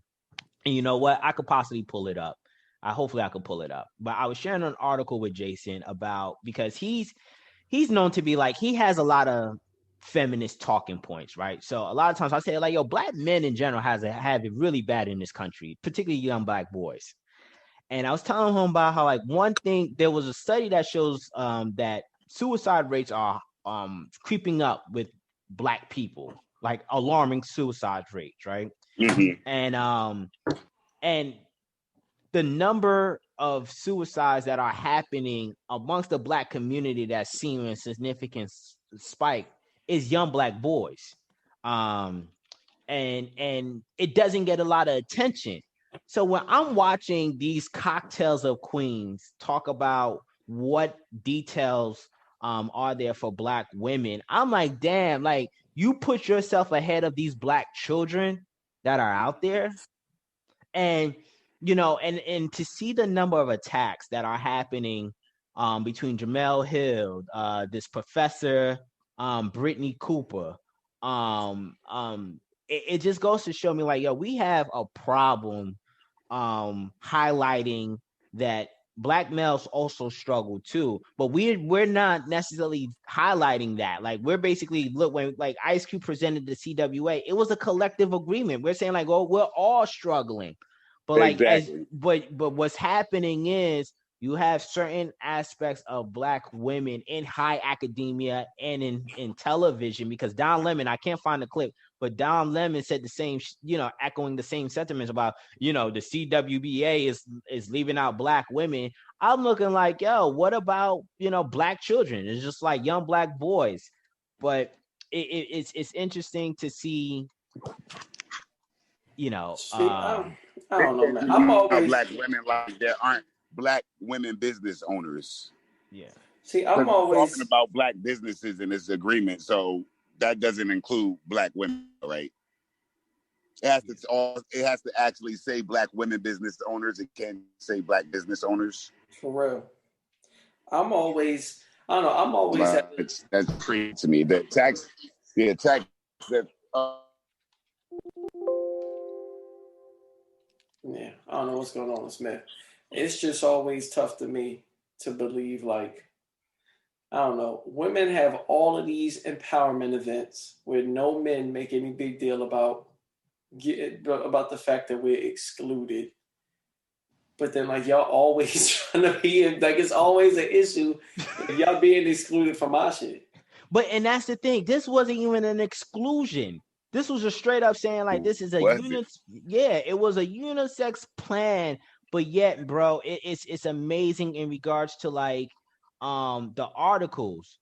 and you know what? I could possibly pull it up. Hopefully I could pull it up. But I was sharing an article with Jason because he's known to be like, he has a lot of feminist talking points, right? So a lot of times I say like, black men in general have it really bad in this country, particularly young black boys. And I was telling him about how like one thing, there was a study that shows that suicide rates are creeping up with black people, like alarming suicide rates, right? Mm-hmm. And the number of suicides that are happening amongst the black community that's seeing a significant spike is young black boys. And it doesn't get a lot of attention. So when I'm watching these cocktails of queens talk about what details are there for black women, I'm like, damn, like you put yourself ahead of these black children that are out there. And and to see the number of attacks that are happening between Jamel Hill, this professor, Brittany Cooper, it just goes to show me like, yo, we have a problem highlighting that black males also struggle too, but we're not necessarily highlighting that. Like, we're basically, look, when like Ice Cube presented the CWA, it was a collective agreement. We're saying like, oh, we're all struggling, but like Exactly. but what's happening is you have certain aspects of black women in high academia and in television, because Don Lemon, I can't find the clip, but Don Lemon said the same, echoing the same sentiments about, the CWBA is leaving out black women. I'm looking like, yo, what about, black children? It's just like young black boys. But it's interesting to see, I don't know, man. I'm always black women like there aren't black women business owners. Yeah. See, I'm always talking about black businesses in this agreement, so that doesn't include black women, right? It has to actually say black women business owners. It can't say black business owners. For real. I don't know. I'm always that's crazy to me. The tax that. Yeah, I don't know what's going on with Smith. It's just always tough to me to believe, like, I don't know, women have all of these empowerment events where no men make any big deal about the fact that we're excluded. But then, like, y'all always trying to be, like, it's always an issue if y'all being excluded from our shit. And that's the thing. This wasn't even an exclusion. This was just straight up saying like, this is a it was a unisex plan. But yet, bro, it's amazing in regards to like the articles.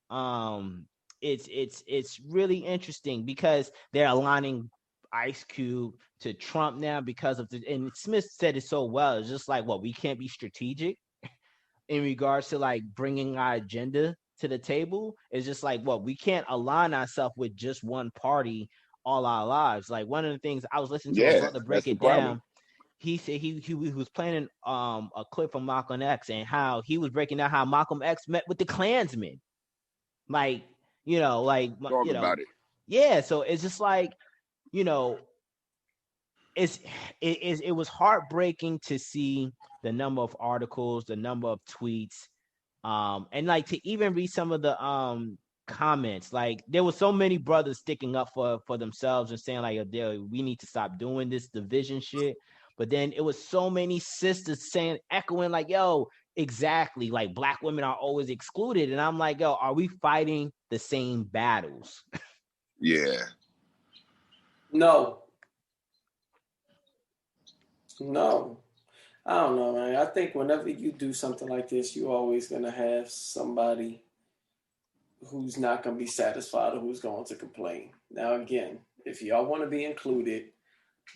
It's really interesting because they're aligning Ice Cube to Trump now because of and Smith said it so well. It's just like, what, we can't be strategic in regards to like bringing our agenda to the table. It's just like, what, we can't align ourselves with just one party all our lives. Like, one of the things I was listening to a brother break it down. He said he was playing a clip from Malcolm X and how he was breaking down how Malcolm X met with the Klansmen. Like, about it. Yeah, so it's just like, it was heartbreaking to see the number of articles, the number of tweets, and like to even read some of the comments. Like, there were so many brothers sticking up for themselves and saying like, we need to stop doing this division shit. But then it was so many sisters saying, echoing like, yo, exactly, like black women are always excluded. And I'm like, yo, are we fighting the same battles? Yeah. No. I don't know, man. I think whenever you do something like this, you're always going to have somebody who's not going to be satisfied or who's going to complain. Now, again, if y'all want to be included,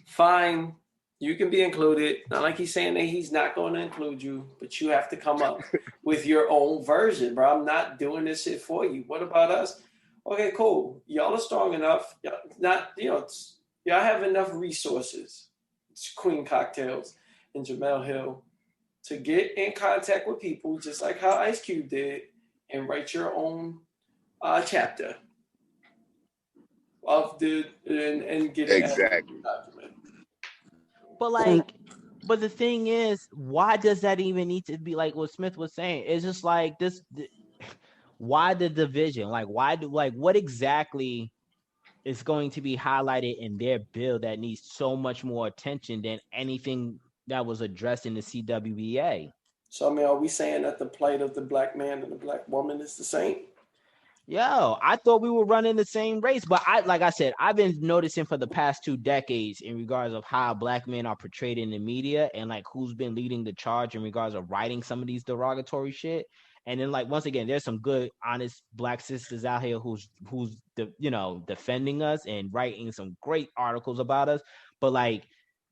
fine. You can be included. Not like he's saying that he's not going to include you, but you have to come up with your own version, bro. I'm not doing this shit for you. What about us? Okay, cool. Y'all are strong enough. Y'all have enough resources, Queen Cocktails and Jamel Hill, to get in contact with people, just like how Ice Cube did, and write your own chapter of and get it exactly. document. But the thing is, why does that even need to be like what Smith was saying? It's just like this. Why the division? Like, what exactly is going to be highlighted in their bill that needs so much more attention than anything that was addressed in the CWBA? So, I mean, are we saying that the plight of the black man and the black woman is the same? Yo, I thought we were running the same race, but like I said, I've been noticing for the past 2 decades in regards of how black men are portrayed in the media and like who's been leading the charge in regards of writing some of these derogatory shit. And then, like, once again, there's some good, honest black sisters out here who's defending us and writing some great articles about us. But like,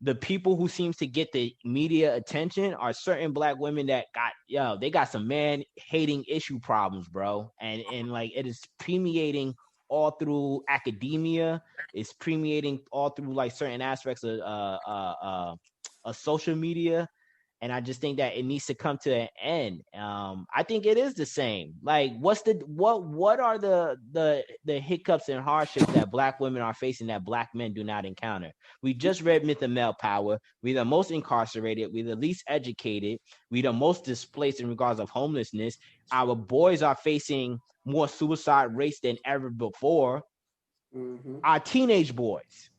the people who seems to get the media attention are certain black women that they got some man-hating issue problems, bro. And like, it is permeating all through academia. It's permeating all through like certain aspects of social media. And I just think that it needs to come to an end. I think it is the same. Like, what are the hiccups and hardships that Black women are facing that Black men do not encounter? We just read Myth of Male Power. We're the most incarcerated. We're the least educated. We're the most displaced in regards of homelessness. Our boys are facing more suicide rates than ever before. Mm-hmm. Our teenage boys.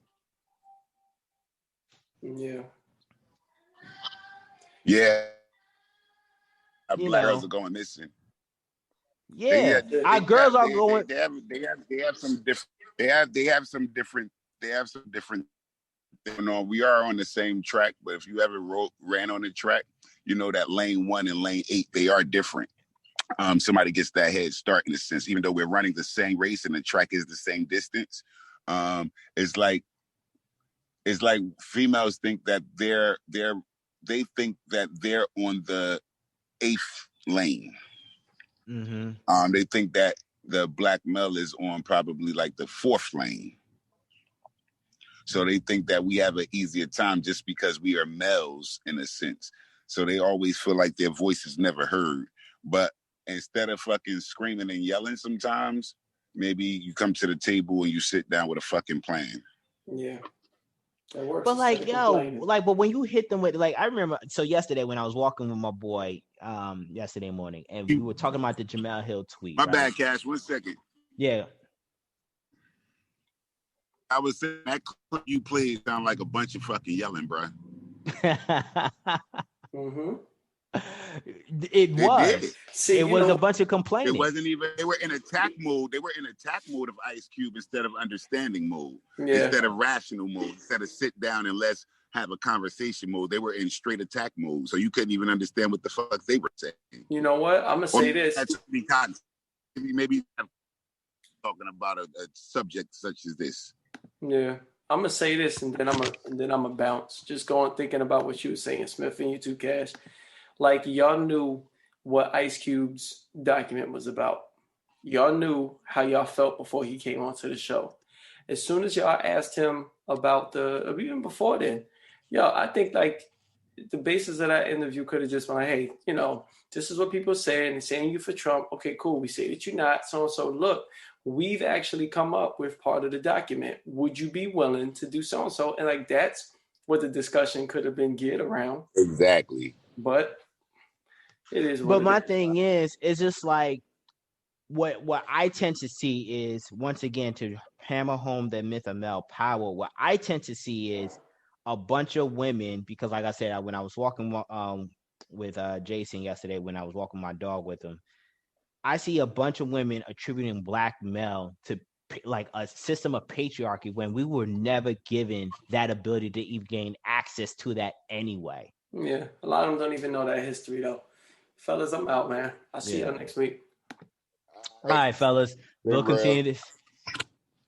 Yeah. Yeah. You Black know. girls are going missing. Yeah, our girls are going. They have some different. Going on. We are on the same track, but if you ever ran on the track, you know that lane 1 and lane 8, they are different. Somebody gets that head start in a sense, even though we're running the same race and the track is the same distance. It's like females think that they think that they're on the 8th lane. Mm-hmm. They think that the Black male is on probably like the 4th lane. So they think that we have an easier time just because we are males in a sense. So they always feel like their voice is never heard. But instead of fucking screaming and yelling sometimes, maybe you come to the table and you sit down with a fucking plan. Yeah. That works. But like, but when you hit them with, like, I remember, so yesterday when I was walking with my boy yesterday morning, and we were talking about the Jamel Hill tweet. My bad, Cash. 1 second. Yeah. I was saying that clip you played sound like a bunch of fucking yelling, bro. Mm-hmm. It was. See, it was a bunch of complaining. It wasn't even. They were in attack mode. They were in attack mode of Ice Cube instead of understanding mode. Yeah. Instead of rational mode. Instead of sit down and let's have a conversation mode. They were in straight attack mode. So you couldn't even understand what the fuck they were saying. You know what? I'm gonna say this. Maybe talking about a subject such as this. Yeah, I'm gonna say this, and then I'm gonna bounce. Just going thinking about what you were saying, Smith, and you too, Cash. Like, y'all knew what Ice Cube's document was about. Y'all knew how y'all felt before he came onto the show. As soon as y'all asked him about even before then, I think like the basis of that interview could have just been like, hey, this is what people are saying. They're saying you for Trump. Okay, cool. We say that you're not. So look, we've actually come up with part of the document. Would you be willing to do so-and-so? And like, that's what the discussion could have been geared around. Exactly. But it is what But my thing is, it's just like what I tend to see is, once again, to hammer home the myth of male power, what I tend to see is a bunch of women, because like I said, when I was walking with Jason yesterday, when I was walking my dog with him, I see a bunch of women attributing Black male to like a system of patriarchy when we were never given that ability to even gain access to that anyway. Yeah, a lot of them don't even know that history though. Fellas, I'm out, man. I'll see y'all next week. All right, fellas. We'll continue this.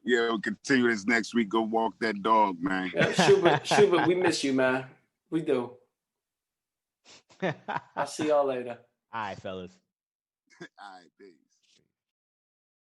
Yeah, we'll continue this next week. Go walk that dog, man. Yeah, Schubert, we miss you, man. We do. I'll see y'all later. All right, fellas. All right, peace.